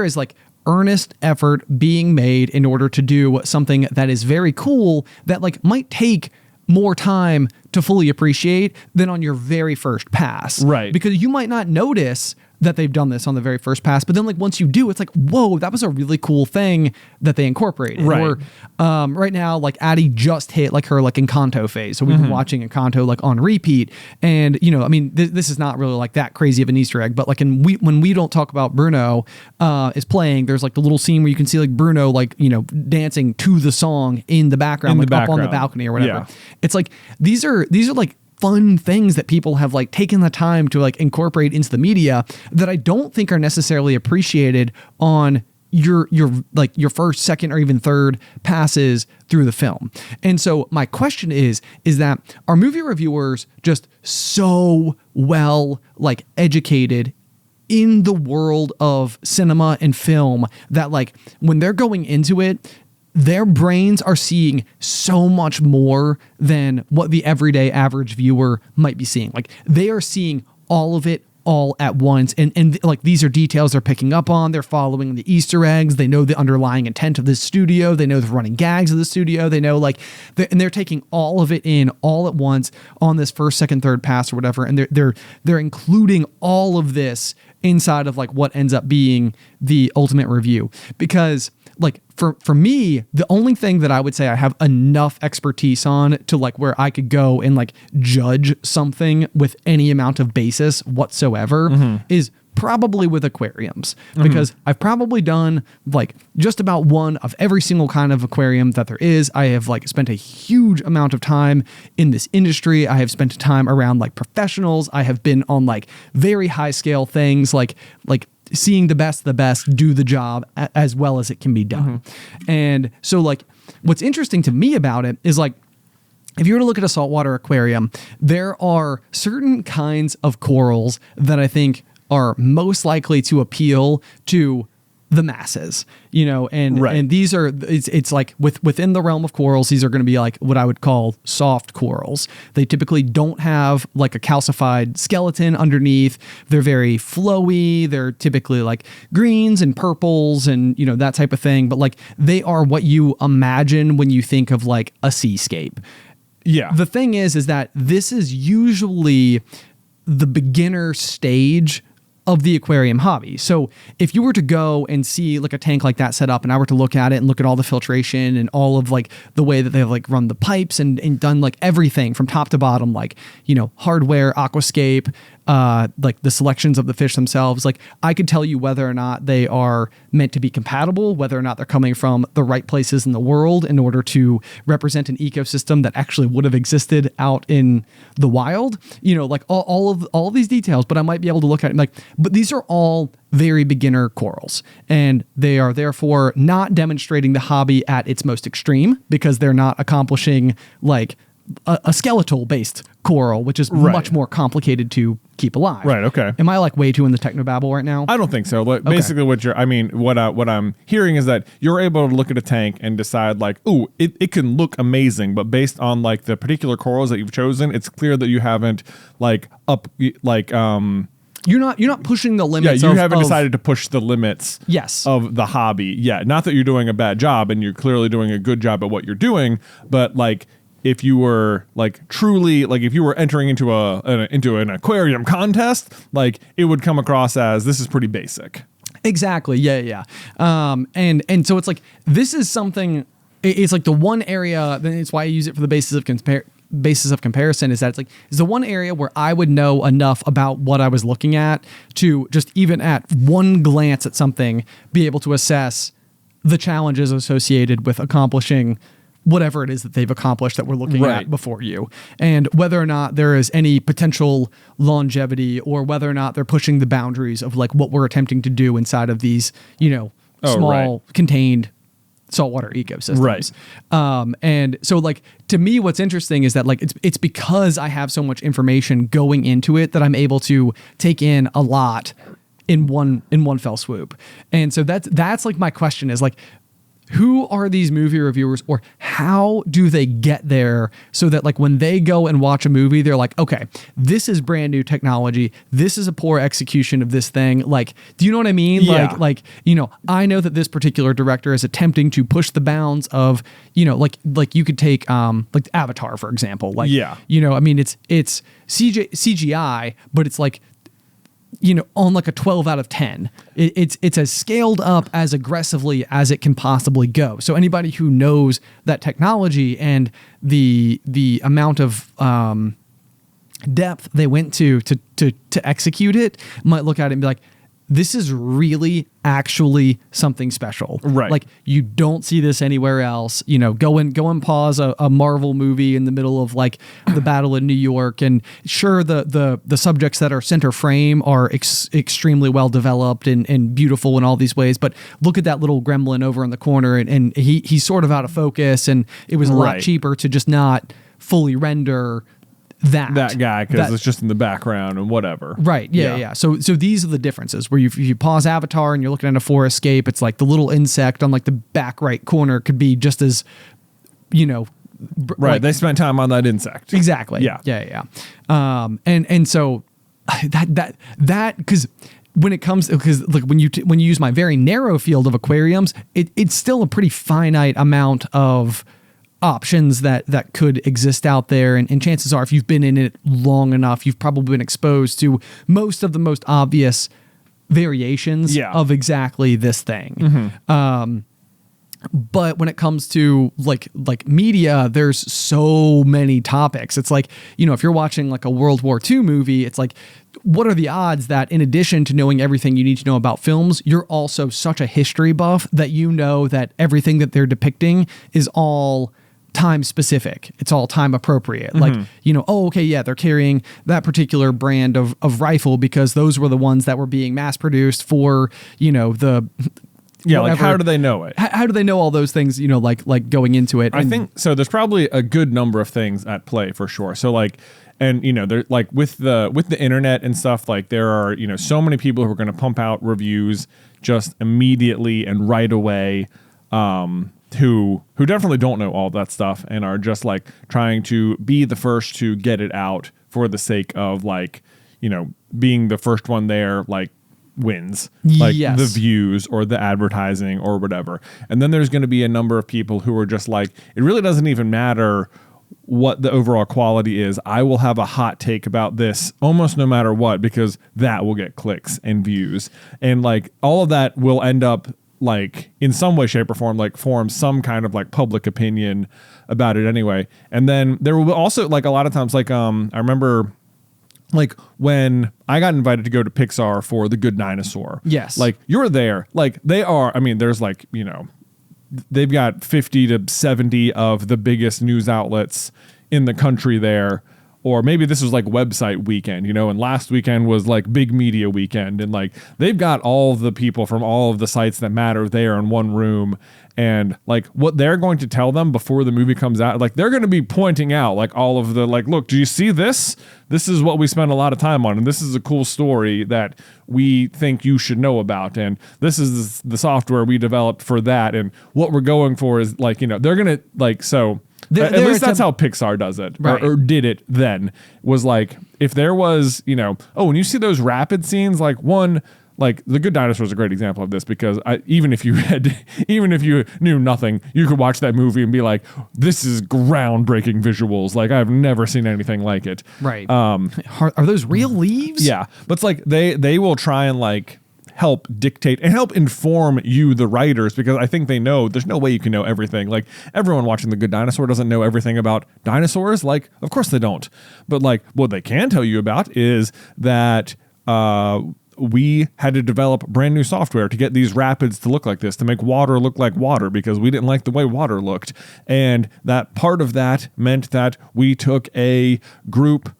is earnest effort being made in order to do something that is very cool that like might take more time to fully appreciate than on your very first pass. Right. Because you might not notice that they've done this on the very first pass, but then like once you do, it's like, whoa, that was a really cool thing that they incorporated. Right. Or right now, like Addie just hit like her like Encanto phase. So we've been watching Encanto like on repeat. And I mean, this is not really like that crazy of an Easter egg, but like when we don't talk about Bruno is playing, there's like the little scene where you can see like Bruno like, dancing to the song in the background, up on the balcony or whatever. Yeah. It's like, these are like fun things that people have like taken the time to like incorporate into the media that I don't think are necessarily appreciated on your first, second, or even third passes through the film. And so my question is that are movie reviewers just so well like educated in the world of cinema and film that like when they're going into it, their brains are seeing so much more than what the everyday average viewer might be seeing. Like they are seeing all of it all at once. And like these are details they're picking up on. They're following the Easter eggs. They know the underlying intent of this studio. They know the running gags of the studio. They know and they're taking all of it in all at once on this first, second, third pass or whatever. And they're including all of this inside of like what ends up being the ultimate review. Because like for me, the only thing that I would say I have enough expertise on to like where I could go and like judge something with any amount of basis whatsoever is probably with aquariums, because I've probably done like just about one of every single kind of aquarium that there is. I have like spent a huge amount of time in this industry. I have spent time around like professionals. I have been on like very high scale things like seeing the best of the best do the job as well as it can be done. And so like what's interesting to me about it is like, if you were to look at a saltwater aquarium, there are certain kinds of corals that I think are most likely to appeal to the masses, you know, and these are, it's like within the realm of corals, these are going to be like what I would call soft corals. They typically don't have like a calcified skeleton underneath. They're very flowy. They're typically like greens and purples and, you know, that type of thing. But like they are what you imagine when you think of like a seascape. Yeah. The thing is that this is usually the beginner stage of the aquarium hobby. So if you were to go and see like a tank like that set up and I were to look at it and look at all the filtration and all of like the way that they've like run the pipes and done like everything from top to bottom, like, you know, hardware, aquascape, like the selections of the fish themselves, like I could tell you whether or not they are meant to be compatible, whether or not they're coming from the right places in the world in order to represent an ecosystem that actually would have existed out in the wild, you know, like all of these details, but I might be able to look at it like, but these are all very beginner corals and they are therefore not demonstrating the hobby at its most extreme because they're not accomplishing like a skeletal based coral, which is much more complicated to keep alive. Right. Okay. Am I like way too in the technobabble right now? I don't think so. But basically what I'm hearing is that you're able to look at a tank and decide like, ooh, it can look amazing, but based on like the particular corals that you've chosen, it's clear that you haven't like you're not pushing the limits. Yeah, you haven't decided to push the limits of the hobby. Yeah, not that you're doing a bad job and you're clearly doing a good job at what you're doing, but like if you were like truly like if you were entering into an aquarium contest, like it would come across as this is pretty basic. Exactly. Yeah. And so it's like this is something. It's like the one area. Then it's why I use it for the basis of comparison is that it's the one area where I would know enough about what I was looking at to just even at one glance at something be able to assess the challenges associated with accomplishing whatever it is that they've accomplished that we're looking at before you, and whether or not there is any potential longevity or whether or not they're pushing the boundaries of like what we're attempting to do inside of these, you know, small contained saltwater ecosystems. And so like to me what's interesting is that like it's because I have so much information going into it that I'm able to take in a lot in one fell swoop. And so that's like my question is like, who are these movie reviewers or how do they get there so that like when they go and watch a movie, they're like, okay, this is brand new technology. This is a poor execution of this thing. Like, do you know what I mean? Yeah. Like, you know, I know that this particular director is attempting to push the bounds of, you know, like you could take like Avatar, for example. Like, you know, I mean, it's CGI, but it's like, you know, on like a 12 out of 10. It's as scaled up as aggressively as it can possibly go. So anybody who knows that technology and the amount of depth they went to execute it might look at it and be like, this is really actually something special. Right. Like you don't see this anywhere else. You know, go and pause a Marvel movie in the middle of like the battle in New York. And sure, the subjects that are center frame are extremely well developed and beautiful in all these ways. But look at that little gremlin over in the corner and he's sort of out of focus. And it was a lot cheaper to just not fully render that guy because it's just in the background and whatever. Right. Yeah. So these are the differences where if you pause Avatar and you're looking at a forestscape, it's like the little insect on like the back right corner could be just as, you know, right. Like, they spent time on that insect. Exactly. Yeah. And so that because when it comes because like when you use my very narrow field of aquariums, it's still a pretty finite amount of options that could exist out there. And chances are, if you've been in it long enough, you've probably been exposed to most of the most obvious variations of exactly this thing. But when it comes to like media, there's so many topics. It's like, you know, if you're watching like a World War II movie, it's like, what are the odds that in addition to knowing everything you need to know about films, you're also such a history buff that you know that everything that they're depicting is all time specific. It's all time appropriate. Like, oh, okay, yeah, they're carrying that particular brand of rifle because those were the ones that were being mass produced for, the yeah, whatever. like how do they know it? How do they know all those things, like going into it? I think so. There's probably a good number of things at play for sure. So like, and they're like with the internet and stuff, like there are, so many people who are going to pump out reviews just immediately and right away, who definitely don't know all that stuff and are just like trying to be the first to get it out for the sake of like, being the first one there, like wins, like yes. the views or the advertising or whatever. And then there's going to be a number of people who are just like, it really doesn't even matter what the overall quality is. I will have a hot take about this almost no matter what, because that will get clicks and views. And like all of that will end up like in some way, shape or form, like form some kind of like public opinion about it anyway. And then there will also like a lot of times, like, I remember like when I got invited to go to Pixar for The Good Dinosaur. Yes. Like you're there, like they are, I mean, there's like, they've got 50 to 70 of the biggest news outlets in the country there. Or maybe this was like website weekend, and last weekend was like big media weekend. And like they've got all the people from all of the sites that matter there in one room. And like what they're going to tell them before the movie comes out, like they're going to be pointing out like all of the like, look, do you see this? This is what we spent a lot of time on. And this is a cool story that we think you should know about. And this is the software we developed for that. And what we're going for is like, they're going to like, so at least that's how Pixar does it, right. or did it then, was like, if there was, when you see those rapid scenes, like one, like The Good Dinosaur is a great example of this, because even if you knew nothing, you could watch that movie and be like, this is groundbreaking visuals. Like I've never seen anything like it. Right. Are those real leaves? Yeah. But it's like, they will try and like help dictate and help inform you, the writers, because I think they know there's no way you can know everything. Like everyone watching The Good Dinosaur doesn't know everything about dinosaurs. Like, of course they don't. But like what they can tell you about is that we had to develop brand new software to get these rapids to look like this, to make water look like water, because we didn't like the way water looked. And that part of that meant that we took a group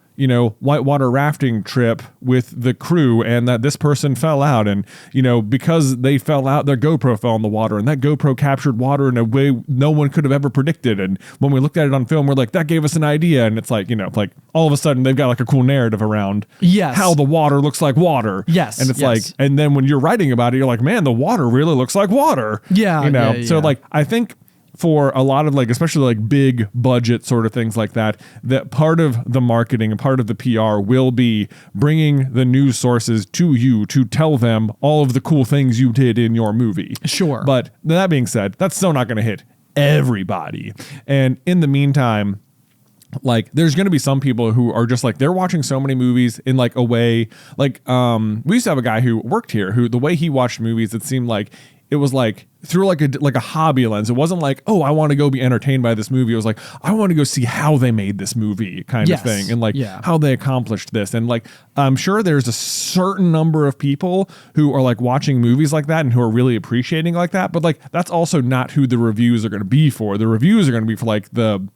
whitewater rafting trip with the crew, and that this person fell out, and because they fell out, their GoPro fell in the water, and that GoPro captured water in a way no one could have ever predicted. And when we looked at it on film, we're like, that gave us an idea. And it's like, like all of a sudden they've got like a cool narrative around how the water looks like water. Yes. And it's like, and then when you're writing about it, you're like, man, the water really looks like water. Yeah. So like, I think for a lot of like, especially like big budget sort of things like that, that part of the marketing and part of the PR will be bringing the news sources to you to tell them all of the cool things you did in your movie. Sure. But that being said, that's still not going to hit everybody. And in the meantime, like there's going to be some people who are just like, they're watching so many movies in like a way, like we used to have a guy who worked here who the way he watched movies, it seemed like it was like through like a hobby lens. It wasn't like, oh, I want to go be entertained by this movie. It was like, I want to go see how they made this movie kind of thing, and like how they accomplished this. And like, I'm sure there's a certain number of people who are like watching movies like that and who are really appreciating like that. But like, that's also not who the reviews are going to be for. The reviews are going to be for like the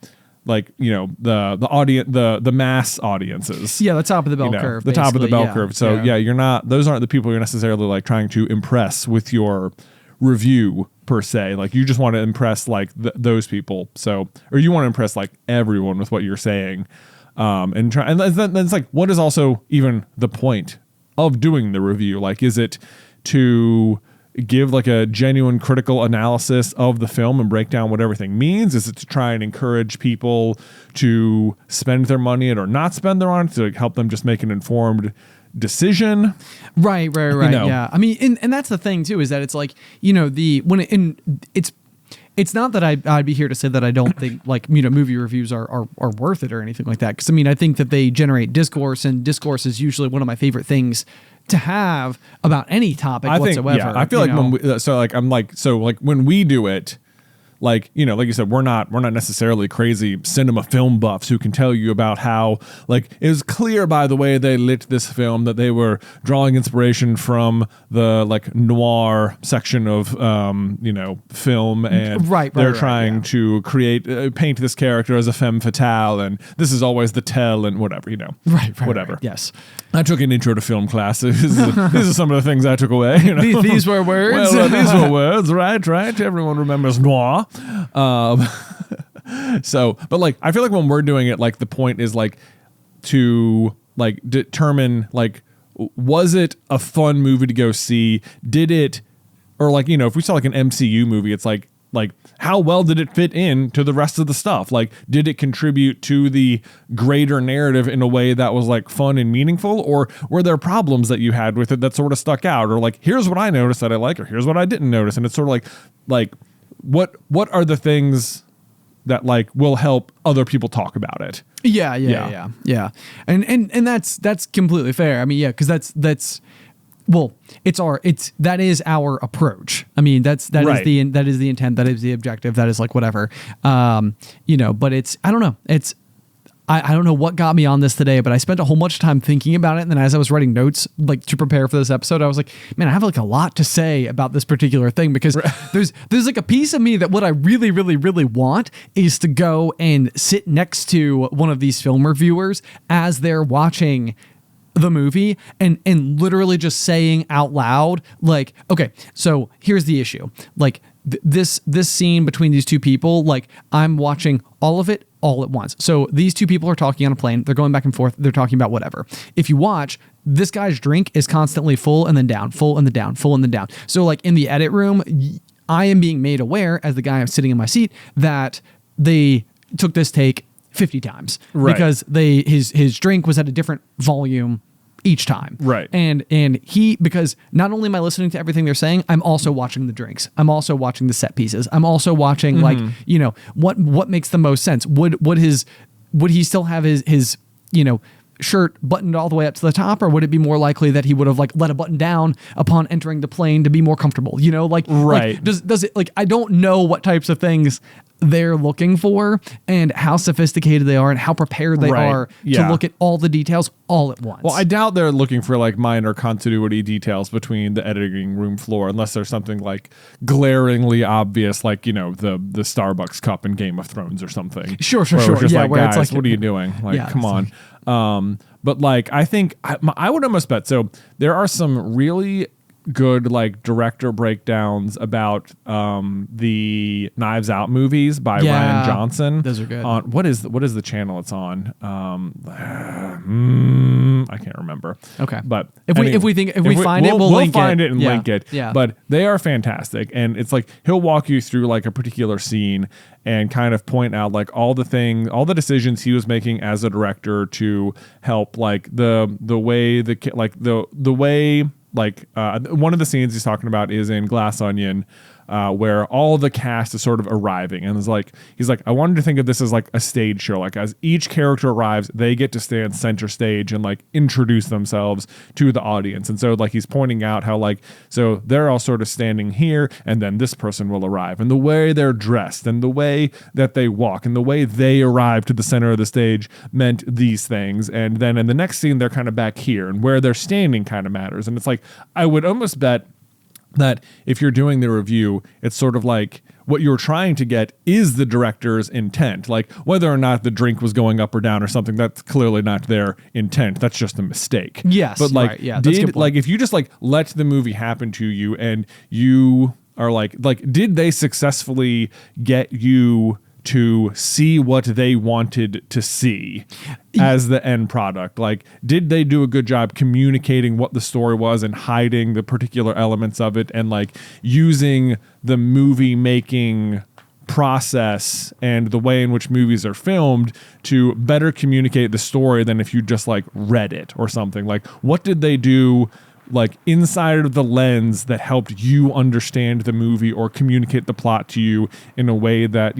audience, the mass audiences. Yeah, the top of the bell curve. The top of the bell curve. So you're not, those aren't the people you're necessarily like trying to impress with your review per se. Like you just want to impress like those people. So, or you want to impress like everyone with what you're saying. And then it's like, what is also even the point of doing the review? Like, is it to give like a genuine critical analysis of the film and break down what everything means? Is it to try and encourage people to spend their money or not spend their money, to help them just make an informed decision? Right. Yeah. I mean, and that's the thing too, is that it's like, it's not that I'd be here to say that I don't think like, movie reviews are worth it or anything like that. Cause I mean, I think that they generate discourse, and discourse is usually one of my favorite things to have about any topic whatsoever. I feel like when we, when we do it, like, you know, like you said, we're not necessarily crazy cinema film buffs who can tell you about how, like, it was clear by the way they lit this film that they were drawing inspiration from the like noir section of you know, film, and they're trying to create paint this character as a femme fatale, and this is always the tell, and whatever, you know, whatever. Yes, I took an intro to film class. These are some of the things I took away. You know? These were words. Well, these were words, right? Everyone remembers noir. So, but like, I feel like when we're doing it, like the point is like to like determine like, was it a fun movie to go see? Did it, or like, you know, if we saw like an MCU movie, it's like how well did it fit in to the rest of the stuff? Like, did it contribute to the greater narrative in a way that was like fun and meaningful, or were there problems that you had with it that sort of stuck out, or like, here's what I noticed that I like, or here's what I didn't notice? And it's sort of like what are the things that like will help other people talk about it? Yeah. And that's completely fair. I mean, yeah, because that's well, that is our approach. I mean, that is the intent, that is the objective, that is like whatever. You know, but I don't know. I don't know what got me on this today, but I spent a whole bunch of time thinking about it. And then as I was writing notes, like to prepare for this episode, I was like, man, I have like a lot to say about this particular thing, because there's like a piece of me that what I really, really, really want is to go and sit next to one of these film reviewers as they're watching the movie and literally just saying out loud, like, okay, so here's the issue. Like this scene between these two people, like I'm watching all of it all at once. So these two people are talking on a plane. They're going back and forth. They're talking about whatever. If you watch, this guy's drink is constantly full and then down, full and then down, full and then down. So like in the edit room, I am being made aware as the guy I'm sitting in my seat that they took this take 50 times because his drink was at a different volume each time. Right. And he, because not only am I listening to everything they're saying, I'm also watching the drinks. I'm also watching the set pieces. I'm also watching like, you know, what makes the most sense. Would he still have his, you know, shirt buttoned all the way up to the top, or would it be more likely that he would have like let a button down upon entering the plane to be more comfortable, you know, like, like does it, like, I don't know what types of things they're looking for and how sophisticated they are and how prepared they are to look at all the details all at once. Well, I doubt they're looking for like minor continuity details between the editing room floor, unless there's something like glaringly obvious, like, you know, the Starbucks cup in Game of Thrones or something. Sure. Just yeah, like, where guys, it's like, what are you doing? Like, come on. But like, I think I would almost bet. So there are some really good like director breakdowns about the Knives Out movies by Ryan Johnson. Those are good. On what is the channel it's on? I can't remember. Okay, but if we find it, we'll link find it. it and link it. Yeah, but they are fantastic, and it's like he'll walk you through like a particular scene and kind of point out like all the decisions he was making as a director to help like the way the way. Like one of the scenes he's talking about is in Glass Onion, where all the cast is sort of arriving, and he's like, I wanted to think of this as like a stage show. Like as each character arrives, they get to stand center stage and like introduce themselves to the audience. And so like he's pointing out how like so they're all sort of standing here, and then this person will arrive, and the way they're dressed, and the way that they walk, and the way they arrive to the center of the stage meant these things. And then in the next scene, they're kind of back here, and where they're standing kind of matters. And it's like I would almost bet that if you're doing the review, it's sort of like what you're trying to get is the director's intent. Like whether or not the drink was going up or down or something, that's clearly not their intent. That's just a mistake. Yes. But like, if you just like let the movie happen to you and you are like, did they successfully get you to see what they wanted to see as the end product? Like, did they do a good job communicating what the story was and hiding the particular elements of it, and like using the movie making process and the way in which movies are filmed to better communicate the story than if you just like read it or something? Like, what did they do like inside of the lens that helped you understand the movie or communicate the plot to you in a way that,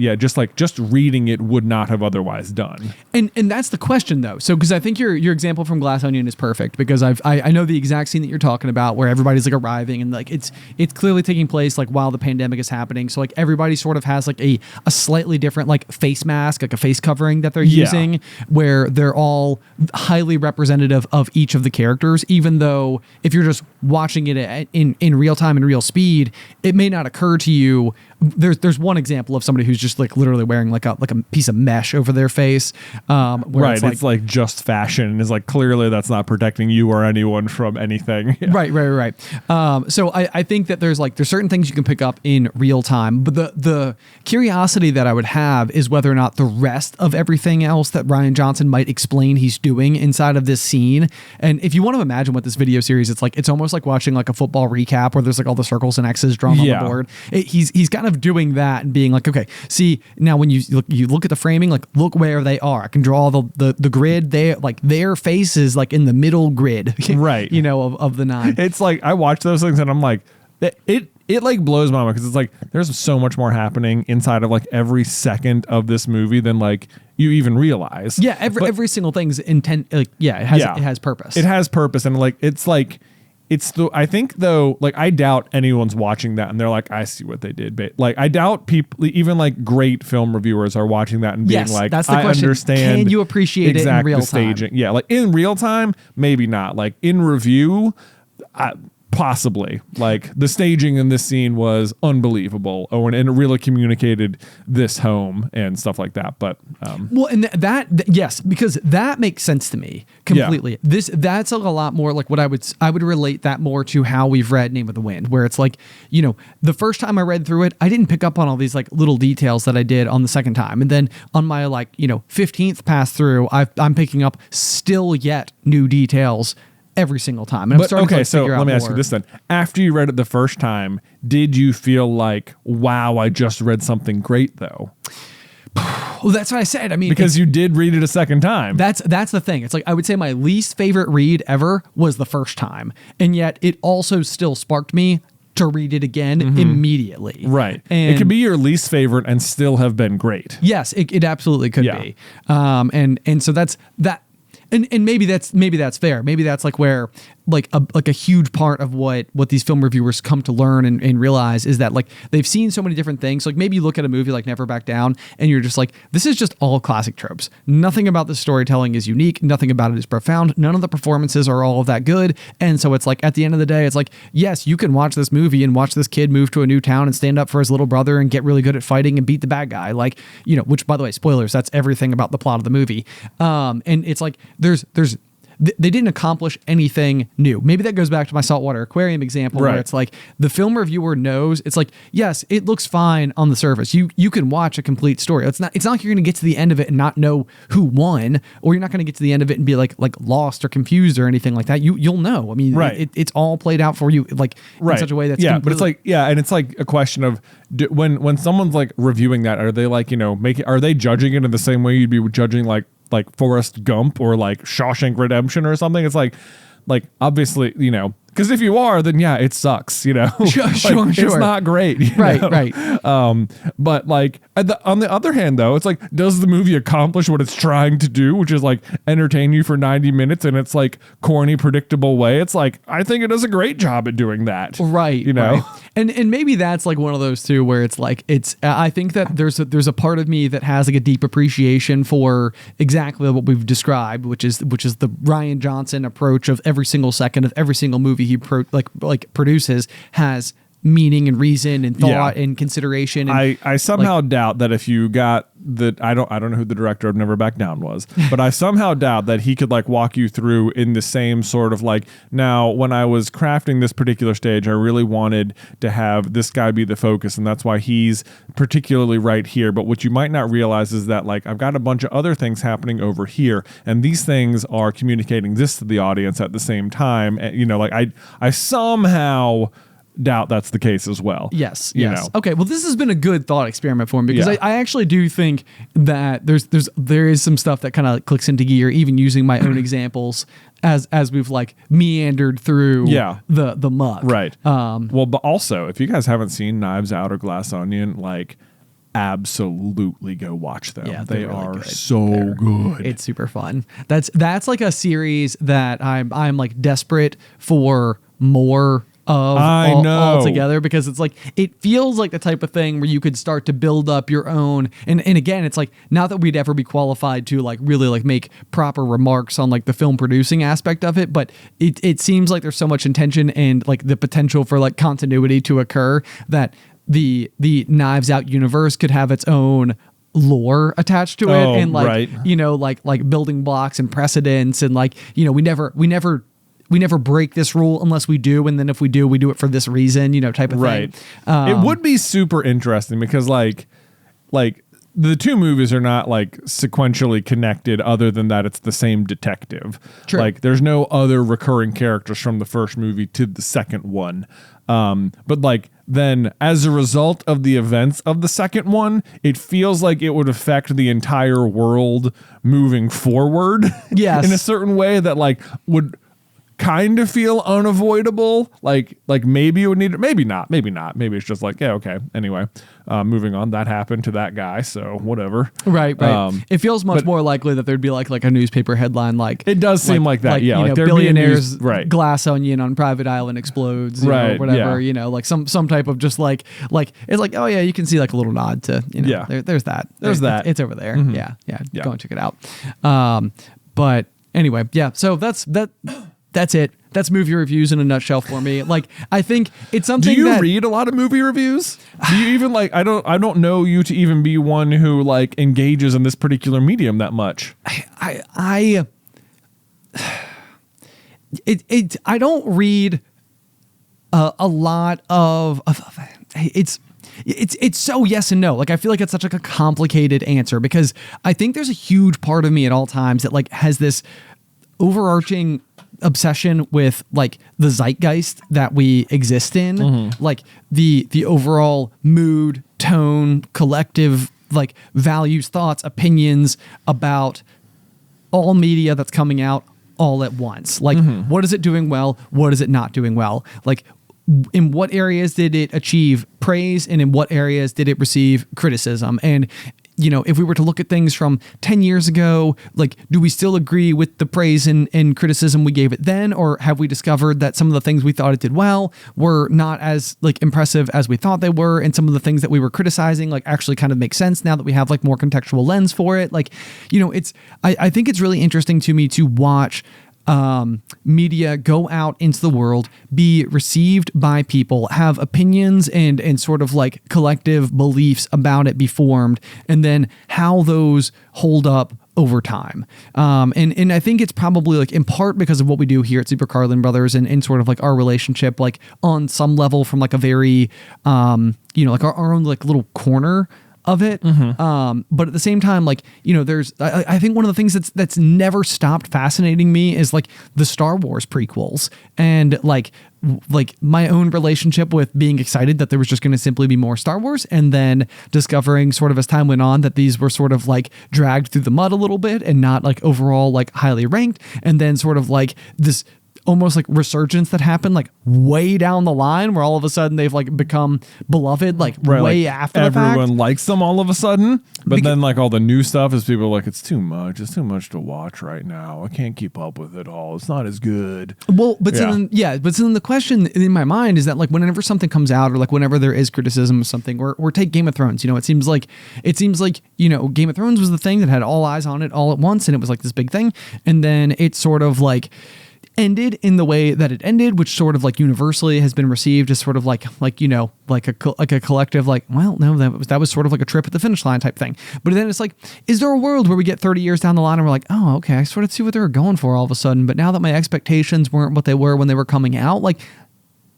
just reading it would not have otherwise done. And that's the question though. So, because I think your example from Glass Onion is perfect, because I know the exact scene that you're talking about where everybody's like arriving and like it's clearly taking place like while the pandemic is happening. So like everybody sort of has like a slightly different like face mask, like a face covering that they're using, where they're all highly representative of each of the characters, even though if you're just watching it in real time and real speed, it may not occur to you. There's one example of somebody who's just like literally wearing like a piece of mesh over their face. Right. It's like just fashion. It's like clearly that's not protecting you or anyone from anything. Yeah. Right. So I think that there's certain things you can pick up in real time, but the curiosity that I would have is whether or not the rest of everything else that Rian Johnson might explain he's doing inside of this scene. And if you want to imagine what this video series, it's almost like watching like a football recap where there's like all the circles and X's drawn on the board. He's kind of doing that and being like, okay, see, now when you look at the framing, like look where they are. I can draw the grid. They like their faces like in the middle grid, right? Of the 9. It's like I watch those things and I'm like, it like blows my mind because it's like there's so much more happening inside of like every second of this movie than like you even realize. Yeah, every single thing's intent. Like, it has purpose. It has purpose, and like I think though, like I doubt anyone's watching that and they're like, I see what they did. But like I doubt people, even like great film reviewers, are watching that and being like, that's the I question. Understand. Can you appreciate it in real time? Staging. Yeah, like in real time, maybe not. Like in review, possibly. Like the staging in this scene was unbelievable. And it really communicated this home and stuff like that. But well, and yes, because that makes sense to me completely. Yeah. That's a lot more like what I would relate that more to how we've read Name of the Wind, where it's like, the first time I read through it, I didn't pick up on all these like little details that I did on the second time, and then on my 15th pass through, I'm picking up still yet new details every single time. And so let me ask you this then. After you read it the first time, did you feel like, wow, I just read something great though? Well, that's what I said. I mean, because you did read it a second time. That's the thing. It's like, I would say my least favorite read ever was the first time. And yet it also still sparked me to read it again immediately. Right. And it could be your least favorite and still have been great. Yes, it absolutely could be. And so that's that. And maybe that's fair. Maybe that's like where like a huge part of what these film reviewers come to learn and realize is that like they've seen so many different things. Like maybe you look at a movie like Never Back Down and you're just like, this is just all classic tropes. Nothing about the storytelling is unique. Nothing about it is profound. None of the performances are all of that good. And so it's like at the end of the day, it's like, yes, you can watch this movie and watch this kid move to a new town and stand up for his little brother and get really good at fighting and beat the bad guy. Like, which by the way, spoilers, that's everything about the plot of the movie. And it's like, they didn't accomplish anything new. Maybe that goes back to my saltwater aquarium example, where it's like the film reviewer knows it's like, yes, it looks fine on the surface. You can watch a complete story. It's not like you're going to get to the end of it and not know who won, or you're not going to get to the end of it and be like lost or confused or anything like that. You'll know. I mean, it's all played out for you like in such a way that's but it's like and it's like a question of when someone's like reviewing that, are they like are they judging it in the same way you'd be judging like Forrest Gump or like Shawshank Redemption or something? It's like obviously, because if you are, then yeah, it sucks, Sure. It's not great. Right. But like on the other hand though, it's like, does the movie accomplish what it's trying to do, which is like entertain you for 90 minutes in its like corny, predictable way? It's like, I think it does a great job at doing that. Right. Right. And maybe that's like one of those too, where it's like, I think that there's a part of me that has like a deep appreciation for exactly what we've described, which is the Rian Johnson approach of every single second of every single movie he produces has meaning and reason and thought and consideration. And I somehow doubt that if you got I don't know who the director of Never Back Down was, but I somehow doubt that he could like walk you through in the same sort of like, now when I was crafting this particular stage, I really wanted to have this guy be the focus, and that's why he's particularly right here. But what you might not realize is that like I've got a bunch of other things happening over here, and these things are communicating this to the audience at the same time. And, like I somehow doubt that's the case as well. Yes. You Yes. know. Okay. Well, this has been a good thought experiment for me because Yeah. I actually do think that there is some stuff that kind of clicks into gear, even using my own examples as we've like meandered through the muck. Right. Um, Well, but also, if you guys haven't seen Knives Out or Glass Onion, like, absolutely go watch them. Yeah, they they're really are good. so good. It's super fun. That's like a series that I'm like desperate for more of altogether, because it's like it feels like the type of thing where you could start to build up your own, and again, it's like not that we'd ever be qualified to like really like make proper remarks on like the film producing aspect of it, but it seems like there's so much intention and like the potential for like continuity to occur that the Knives Out universe could have its own lore attached to it, and like you know like building blocks and precedents, and like, you know, we never break this rule unless we do, and then if we do it for this reason, you know, type of thing. It would be super interesting because like the two movies are not like sequentially connected other than that it's the same detective. True. Like there's no other recurring characters from the first movie to the second one. But like then as a result of the events of the second one, it feels like it would affect the entire world moving forward. Yes. In a certain way that like would kind of feel unavoidable. Like maybe it would need, maybe not. Maybe it's just like, yeah, okay. Anyway, moving on. That happened to that guy, so whatever. Right. It feels much more likely that there'd be like a newspaper headline, like it does seem like that. Yeah, you like know, billionaires right. glass onion on private island explodes, you know, whatever. You know, like some type of just like it's like, oh yeah, you can see like a little nod to, you know, there's that. It's over there. Mm-hmm. Yeah. Go and check it out. But anyway, yeah. So that's it. That's movie reviews in a nutshell for me. Like, I think it's something. Do you read a lot of movie reviews? Do you even like? I don't know you to even be one who like engages in this particular medium that much. I don't read a lot of it's so yes and no. Like, I feel like it's such like a complicated answer because I think there's a huge part of me at all times that like has this overarching obsession with like the zeitgeist that we exist in, like the overall mood, tone, collective like values, thoughts, opinions about all media that's coming out all at once. Like, what is it doing well? What is it not doing well? Like, in what areas did it achieve praise, and in what areas did it receive criticism? And you know, if we were to look at things from 10 years ago, like, do we still agree with the praise and criticism we gave it then? Or have we discovered that some of the things we thought it did well were not as like impressive as we thought they were? And some of the things that we were criticizing, like, actually kind of make sense now that we have like more contextual lens for it. Like, you know, I think it's really interesting to me to watch media go out into the world, be received by people, have opinions and sort of like collective beliefs about it be formed, and then how those hold up over time. And I think it's probably like in part because of what we do here at Super Carlin Brothers and sort of like our relationship, like on some level from like a very, you know, like our own like little corner of it. But at the same time, like, you know, there's, I think one of the things that's never stopped fascinating me is like the Star Wars prequels and like my own relationship with being excited that there was just going to simply be more Star Wars, and then discovering sort of as time went on that these were sort of like dragged through the mud a little bit and not like overall like highly ranked. And then sort of like this almost like resurgence that happened like way down the line where all of a sudden they've like become beloved like way like after the fact. Everyone likes them all of a sudden, but then like all the new stuff is people are like, it's too much to watch right now, I can't keep up with it all, it's not as good. Well, but then the question in my mind is that like whenever something comes out or like whenever there is criticism of something, or take Game of Thrones, you know, it seems like you know, Game of Thrones was the thing that had all eyes on it all at once, and it was like this big thing, and then it sort of like ended in the way that it ended, which sort of like universally has been received as sort of like you know, like a collective like, well, no, that was sort of like a trip at the finish line type thing. But then it's like, is there a world where we get 30 years down the line and we're like, oh, okay, I sort of see what they were going for all of a sudden, but now that my expectations weren't what they were when they were coming out, like,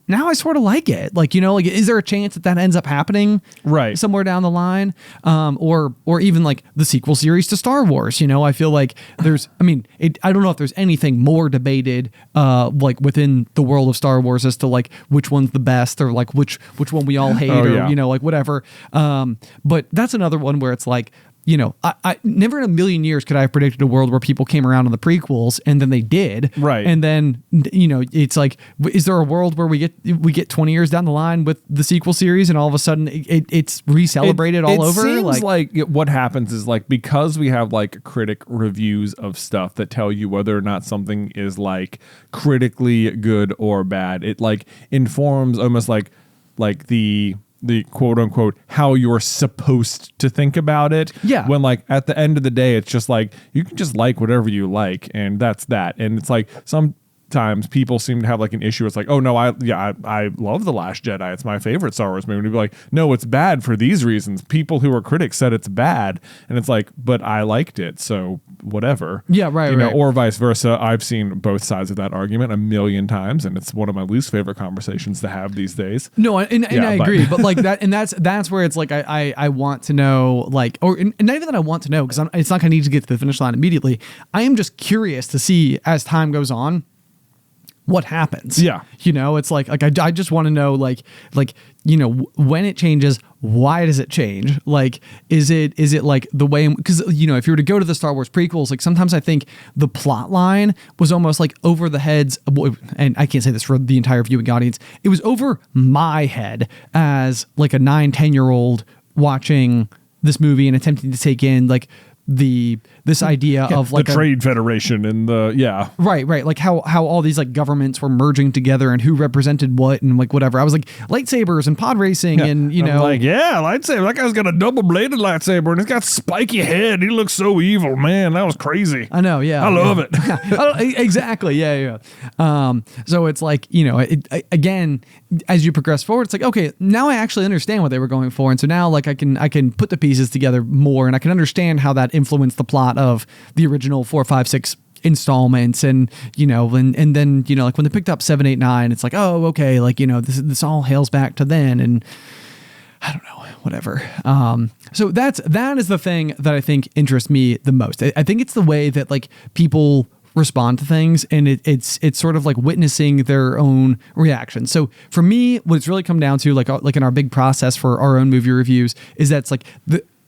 now I sort of like it. Like, you know, like, is there a chance that that ends up happening right somewhere down the line? Or even like the sequel series to Star Wars, you know, I feel like there's, I mean, I don't know if there's anything more debated, like within the world of Star Wars as to like which one's the best or like which one we all hate or, you know, like whatever. But that's another one where it's like, you know, I never in a million years could I have predicted a world where people came around on the prequels and then they did. Right. And then, you know, it's like, is there a world where we get 20 years down the line with the sequel series and all of a sudden it's re-celebrated all over? It seems like what happens is like, because we have like critic reviews of stuff that tell you whether or not something is like critically good or bad, it like informs almost like the quote unquote how you're supposed to think about it. Yeah. When like at the end of the day, it's just like you can just like whatever you like, and that's that. And it's like sometimes people seem to have like an issue. It's like, oh no, I love The Last Jedi. It's my favorite Star Wars movie. And be like, no, it's bad for these reasons. People who are critics said it's bad, and it's like, but I liked it, so whatever. Yeah, right, you know, right. or vice versa. I've seen both sides of that argument a million times, and it's one of my least favorite conversations to have these days. No, and I agree, but like that, and that's where it's like I want to know, like, or and not even that I want to know, because it's not going to need to get to the finish line immediately. I am just curious to see as time goes on what happens. Yeah. You know, it's like I just want to know, like, you know, when it changes, why does it change? Like, is it like the way, because, you know, if you were to go to the Star Wars prequels, like sometimes I think the plot line was almost like over the heads, and I can't say this for the entire viewing audience, it was over my head as like a 9-10-year-old watching this movie and attempting to take in like this idea of like the Trade Federation and right, like how all these like governments were merging together and who represented what and like whatever. I was like lightsabers and pod racing and you know, like lightsaber. That guy's got a double bladed lightsaber and he's got spiky head. He looks so evil, man. That was crazy. I know, yeah, I love it. Exactly, yeah. So it's like, you know, again, as you progress forward, it's like, okay, now I actually understand what they were going for, and so now like I can put the pieces together more, and I can understand how that influenced the plot of the original 4, 5, 6 installments, and you know, and then, you know, like when they picked up 7, 8, 9, it's like, oh, okay, like, you know, this all hails back to then, and I don't know, whatever. So that is the thing that I think interests me the most. I think it's the way that like people respond to things, and it's sort of like witnessing their own reaction. So for me, what it's really come down to, like in our big process for our own movie reviews, is that it's like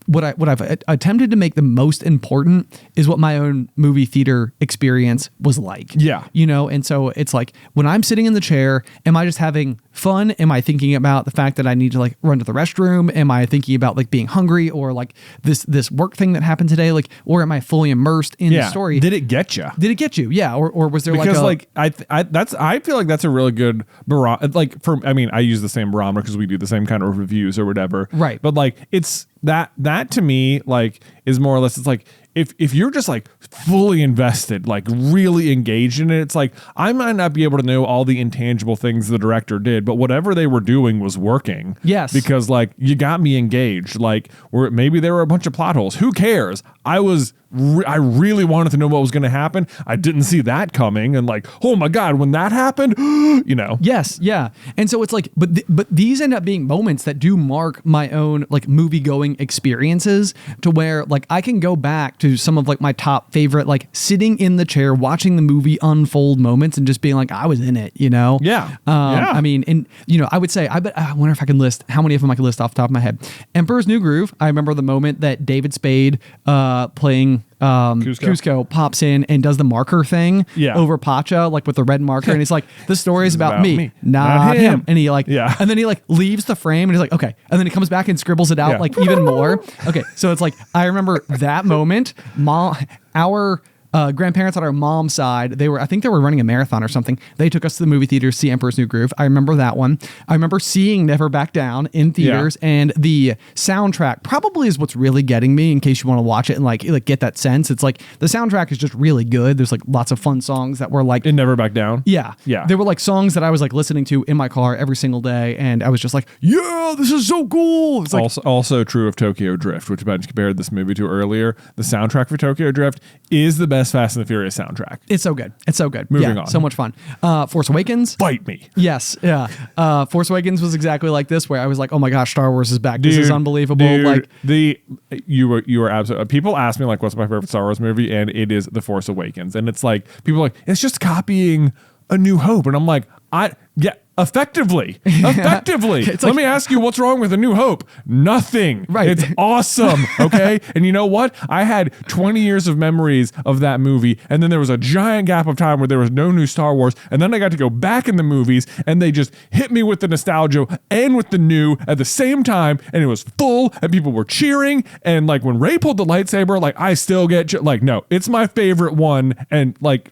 what I've attempted to make the most important is what my own movie theater experience was like. Yeah. You know, and so it's like when I'm sitting in the chair, am I just having fun? Am I thinking about the fact that I need to like run to the restroom? Am I thinking about like being hungry or like this work thing that happened today? Like, or am I fully immersed in the story? Did it get you? Did it get you? Yeah. Or was there because I feel like that's a really good barometer. Like I use the same barometer because we do the same kind of reviews or whatever. Right. But like it's that to me like is more or less, it's like if you're just like fully invested, like really engaged in it, it's like I might not be able to know all the intangible things the director did, but whatever they were doing was working. Yes. Because like you got me engaged. Like, or maybe there were a bunch of plot holes. Who cares? I really wanted to know what was going to happen. I didn't see that coming, and like, oh my God, when that happened, you know. Yes, yeah. And so it's like, but these end up being moments that do mark my own like movie going experiences, to where like I can go back to some of like my top favorite, like sitting in the chair watching the movie unfold moments and just being like, I was in it, you know? Yeah. I mean, and you know, I would say, I wonder if I can list how many of them I can list off the top of my head. Emperor's New Groove. I remember the moment that David Spade playing Cusco pops in and does the marker thing over Pacha, like with the red marker, and he's like, the story is about me, not him. And he like, and then he like leaves the frame and he's like, okay, and then he comes back and scribbles it out like even more. Okay, so it's like I remember that moment. Our grandparents on our mom's side, I think they were running a marathon or something. They took us to the movie theater to see Emperor's New Groove. I remember that one. I remember seeing Never Back Down in theaters, and the soundtrack probably is what's really getting me, in case you want to watch it and like get that sense. It's like the soundtrack is just really good. There's like lots of fun songs that were like in Never Back Down. Yeah. They were like songs that I was like listening to in my car every single day, and I was just like, yeah, this is so cool. It's like, also true of Tokyo Drift, which I compared this movie to earlier. The soundtrack for Tokyo Drift is the best best Fast and the Furious soundtrack. It's so good. It's so good. Moving on. So much fun. Force Awakens. Bite me. Yes. Yeah. Force Awakens was exactly like this, where I was like, oh my gosh, Star Wars is back. This is unbelievable. Dude, you were absolutely. People ask me like, what's my favorite Star Wars movie, and it is The Force Awakens, and it's like people are like, it's just copying A New Hope, and I'm like, effectively. Let me ask you, what's wrong with A New Hope? Nothing. Right. It's awesome. Okay. And you know what? I had 20 years of memories of that movie, and then there was a giant gap of time where there was no new Star Wars, and then I got to go back in the movies, and they just hit me with the nostalgia and with the new at the same time, and it was full, and people were cheering, and like when Rey pulled the lightsaber, like I still get like, no, it's my favorite one, and like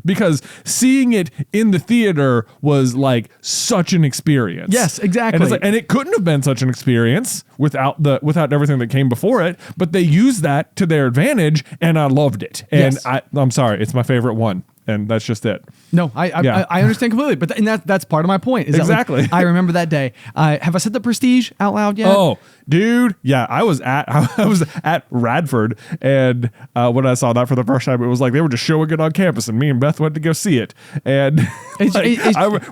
because seeing it in the theater was like such an experience. Yes, exactly. And it's like, and it couldn't have been such an experience without everything that came before it, but they used that to their advantage, and I loved it. And yes. I'm sorry, it's my favorite one. And that's just it. No, I understand completely, but that's part of my point. Is exactly. That, like, I remember that day. Have I said The Prestige out loud yet? Oh, dude, yeah, I was at Radford, and when I saw that for the first time, it was like they were just showing it on campus, and me and Beth went to go see it, and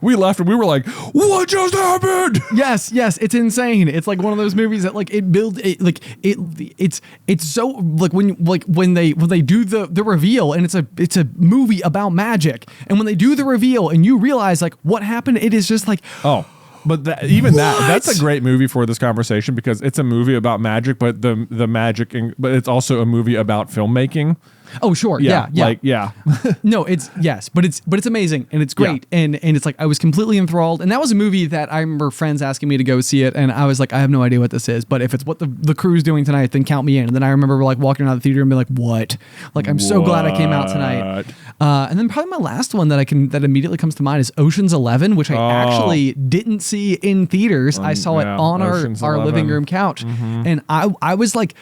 we left, and we were like, "What just happened?" Yes, it's insane. It's like one of those movies that like it builds it like it's so like when they do the reveal, and it's a movie about magic, and when they do the reveal and you realize like what happened, it is just like, oh, but that's a great movie for this conversation, because it's a movie about magic, but the magic, but it's also a movie about filmmaking. Oh, sure. Yeah. Like, yeah. No, but it's amazing, and it's great. Yeah. And it's like, I was completely enthralled. And that was a movie that I remember friends asking me to go see it. And I was like, I have no idea what this is, but if it's what the crew's doing tonight, then count me in. And then I remember like walking out of the theater and being like, what? Like, I'm so glad I came out tonight. And then probably my last one that immediately comes to mind is Ocean's 11, which I actually didn't see in theaters. I saw it on our living room couch. Mm-hmm. And I was like,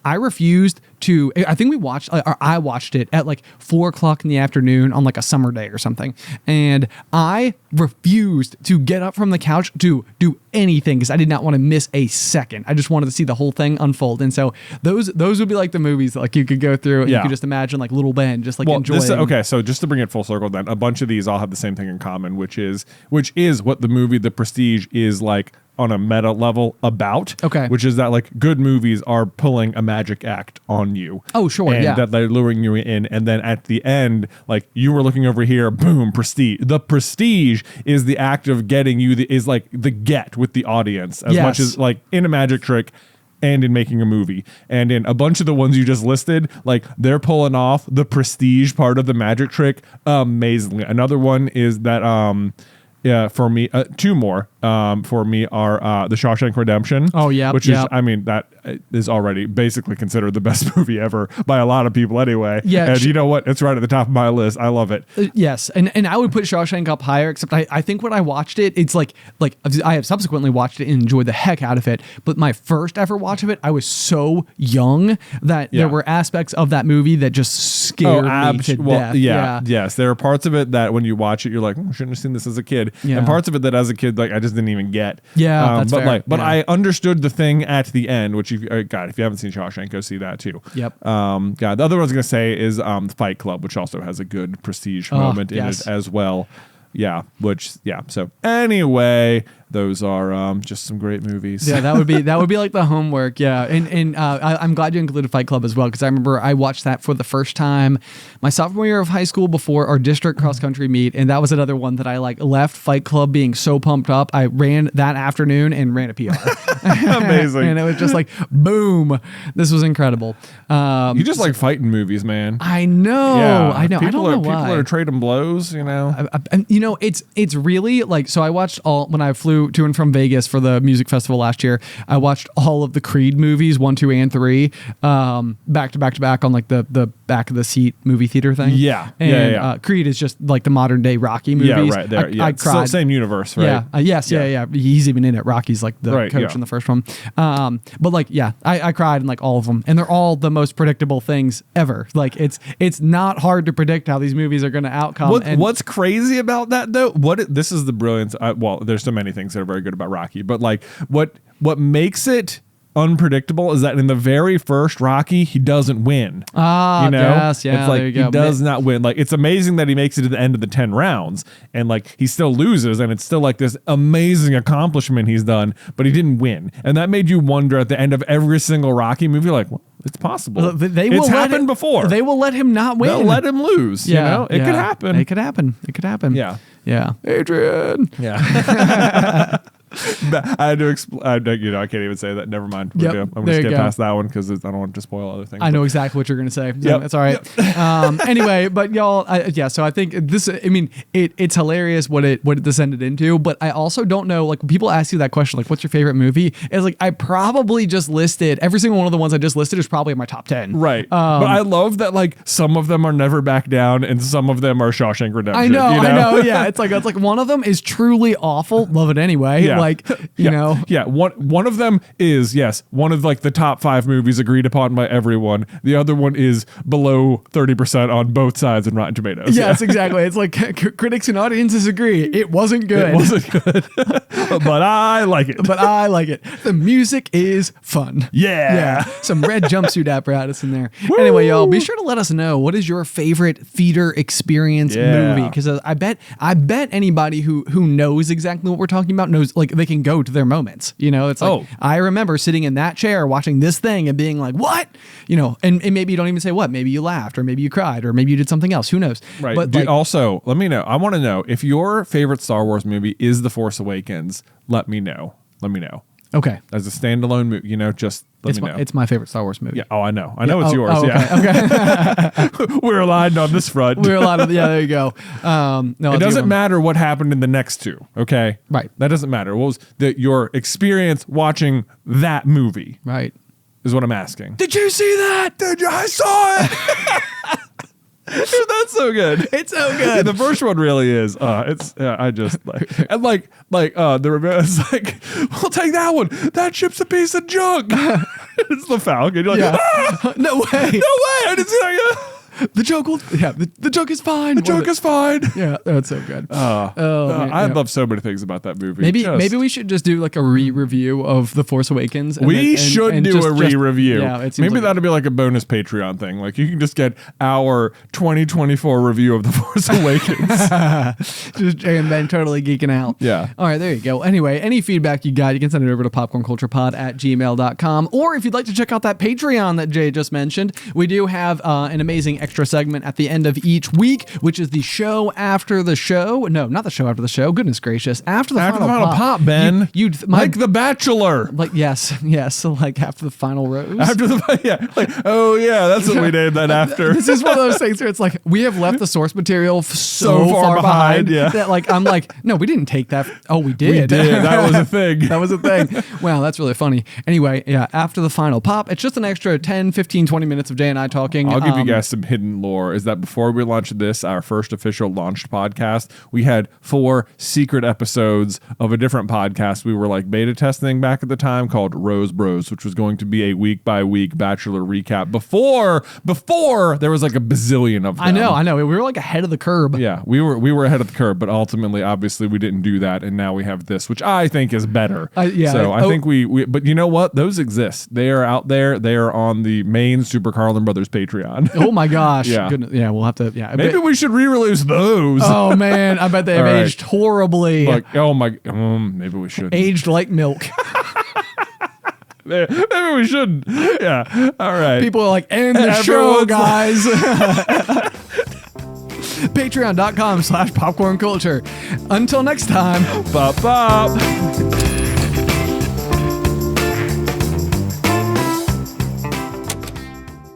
I refused to. I think I watched it at like 4:00 in the afternoon on like a summer day or something, and I refused to get up from the couch to do anything because I did not want to miss a second. I just wanted to see the whole thing unfold, and so those would be like the movies that like you could go through and you could just imagine like little Ben just like enjoying. Okay, so just to bring it full circle, then a bunch of these all have the same thing in common, which is what the movie The Prestige is like on a meta level about. Okay. Which is that like good movies are pulling a magic act on you. Oh, sure. And yeah. that they're luring you in. And then at the end, like you were looking over here, boom, prestige. The prestige is the act of getting you is like the get with the audience as much as like in a magic trick and in making a movie. And in a bunch of the ones you just listed, like they're pulling off the prestige part of the magic trick amazingly. Another one is that for me, two more for me are The Shawshank Redemption. Oh, yeah. Which is, I mean, that is already basically considered the best movie ever by a lot of people anyway. Yeah. And you know what? It's right at the top of my list. I love it. Yes. And I would put Shawshank up higher, except I think when I watched it, it's like I have subsequently watched it and enjoyed the heck out of it. But my first ever watch of it, I was so young that there were aspects of that movie that just scared me to death. Yeah. Yes. There are parts of it that when you watch it, you're like, shouldn't have seen this as a kid. Yeah. And parts of it that as a kid, like I just didn't even get. Yeah, that's fair. I understood the thing at the end, which if you haven't seen Shawshank, go see that too. Yep. The other one I was gonna say is Fight Club, which also has a good prestige moment in it as well. Yeah. So anyway, those are just some great movies. Yeah, that would be like the homework. Yeah, and I'm glad you included Fight Club as well, because I remember I watched that for the first time my sophomore year of high school before our district cross country meet, and that was another one that I like left Fight Club being so pumped up. I ran that afternoon and ran a PR. Amazing, and it was just like boom, this was incredible. You just like fighting movies, man. I know. Yeah. I know. I don't know why. People are trading blows. You know. It's really like, so I watched when I flew to and from Vegas for the music festival last year. I watched all of the Creed movies 1, 2, and 3 back to back on like the back of the seat movie theater thing. Yeah. And Creed is just like the modern day Rocky movies. Yeah, right there. I cried. Same universe, right? Yeah. He's even in it. Rocky's like the coach in the first one. But like, I cried in like all of them, and they're all the most predictable things ever. Like it's not hard to predict how these movies are going to outcome. What's crazy about that though? This is the brilliance. Well, there's so many things that are very good about Rocky, but like what makes it unpredictable is that in the very first Rocky, he doesn't win. Yes, yeah, it's like there you go. he does not win. Like, it's amazing that he makes it to the end of the 10 rounds, and like he still loses, and it's still like this amazing accomplishment he's done, but he didn't win, and that made you wonder at the end of every single Rocky movie, like, well, it's possible. Well, It's happened before. They will let him not win. They'll let him lose. You know, it could happen. It could happen. It could happen. Yeah. Yeah. Adrian. Yeah. I had to explain. I can't even say that. Never mind. Yep. I'm going There to you skip go. past that one because I don't want to spoil other things. I know exactly what you're going to say. So Yep. It's all right. Anyway, but y'all, so I think this, I mean, it's hilarious what it descended into, but I also don't know, like, when people ask you that question, like, what's your favorite movie? It's like, I probably just listed, every single one of the ones I just listed is probably in my top 10. Right. But I love that, like, some of them are Never Back Down and some of them are Shawshank Redemption. I know. You know? Yeah. It's like one of them is truly awful. Love it anyway. Yeah. Like, you know. Yeah. One of them is, yes, one of like the top 5 movies agreed upon by everyone. The other one is below 30% on both sides in Rotten Tomatoes. Yes, exactly. It's like critics and audiences agree. It wasn't good. It wasn't good. But I like it. The music is fun. Yeah. Some red jumpsuit apparatus in there. Anyway, y'all, be sure to let us know what is your favorite theater experience movie, because I bet anybody who knows exactly what we're talking about knows, like, they can go to their moments. You know, it's like, I remember sitting in that chair watching this thing and being like, what? You know, and maybe you don't even say what. Maybe you laughed, or maybe you cried, or maybe you did something else. Who knows? Right. But like, also, let me know. I want to know if your favorite Star Wars movie is The Force Awakens. Let me know. okay. As a standalone movie, you know, just let me know. It's my favorite Star Wars movie. Yeah. Oh, I know. I know it's yours. Okay. Yeah. Okay. We're aligned on this front. We're a lot of, yeah, there you go. No, It doesn't matter what happened in the next two. Okay. Right. That doesn't matter. What was your experience watching that movie? Right. Is what I'm asking. Did you see that? I saw it. Dude, that's so good. It's so good. The first one really is. I just like, and like the review is like, we'll take that one. That ship's a piece of junk. It's the Falcon. You're like, No way. I didn't see that. The joke will, the joke is fine. The joke is fine. Yeah, that's so good. Man, I love so many things about that movie. Maybe we should just do like a re-review of The Force Awakens. We should do a re-review. Maybe that'll be like a bonus Patreon thing. Like, you can just get our 2024 review of The Force Awakens. Just Jay and Ben totally geeking out. Yeah. All right, there you go. Anyway, any feedback you got, you can send it over to popcornculturepod@gmail.com. Or if you'd like to check out that Patreon that Jay just mentioned, we do have an amazing extra segment at the end of each week, which is the show after the show. No, not the show after the show. Goodness gracious. After the final pop, Ben. Like The Bachelor. Like, yes. So like after the final rose. After that's what we named that after. This is one of those things where it's like, we have left the source material so far behind that, like, I'm like, no, we didn't take that. Oh, we did. We did. That was a thing. That was a thing. Wow, that's really funny. Anyway, after the final pop, it's just an extra 10, 15, 20 minutes of Jay and I talking. I'll give you guys some hidden lore. Is that before we launched this, our first official launched podcast, we had 4 secret episodes of a different podcast we were like beta testing back at the time called Rose Bros, which was going to be a week by week Bachelor recap before there was like a bazillion of them. I know. We were like ahead of the curb. Yeah, we were ahead of the curve, but ultimately, obviously, we didn't do that, and now we have this, which I think is better. So I think we. But you know what? Those exist. They are out there. They are on the main Super Carlin Brothers Patreon. Oh my gosh. Yeah. Goodness. Yeah, we'll have to. Yeah. Maybe we should re-release those. Oh man, I bet they have aged horribly. Like, oh my. Maybe we should. Aged like milk. Maybe we shouldn't. Yeah. All right. People are like, end the show, guys. Patreon.com/popcornculture. Until next time. Bop bop.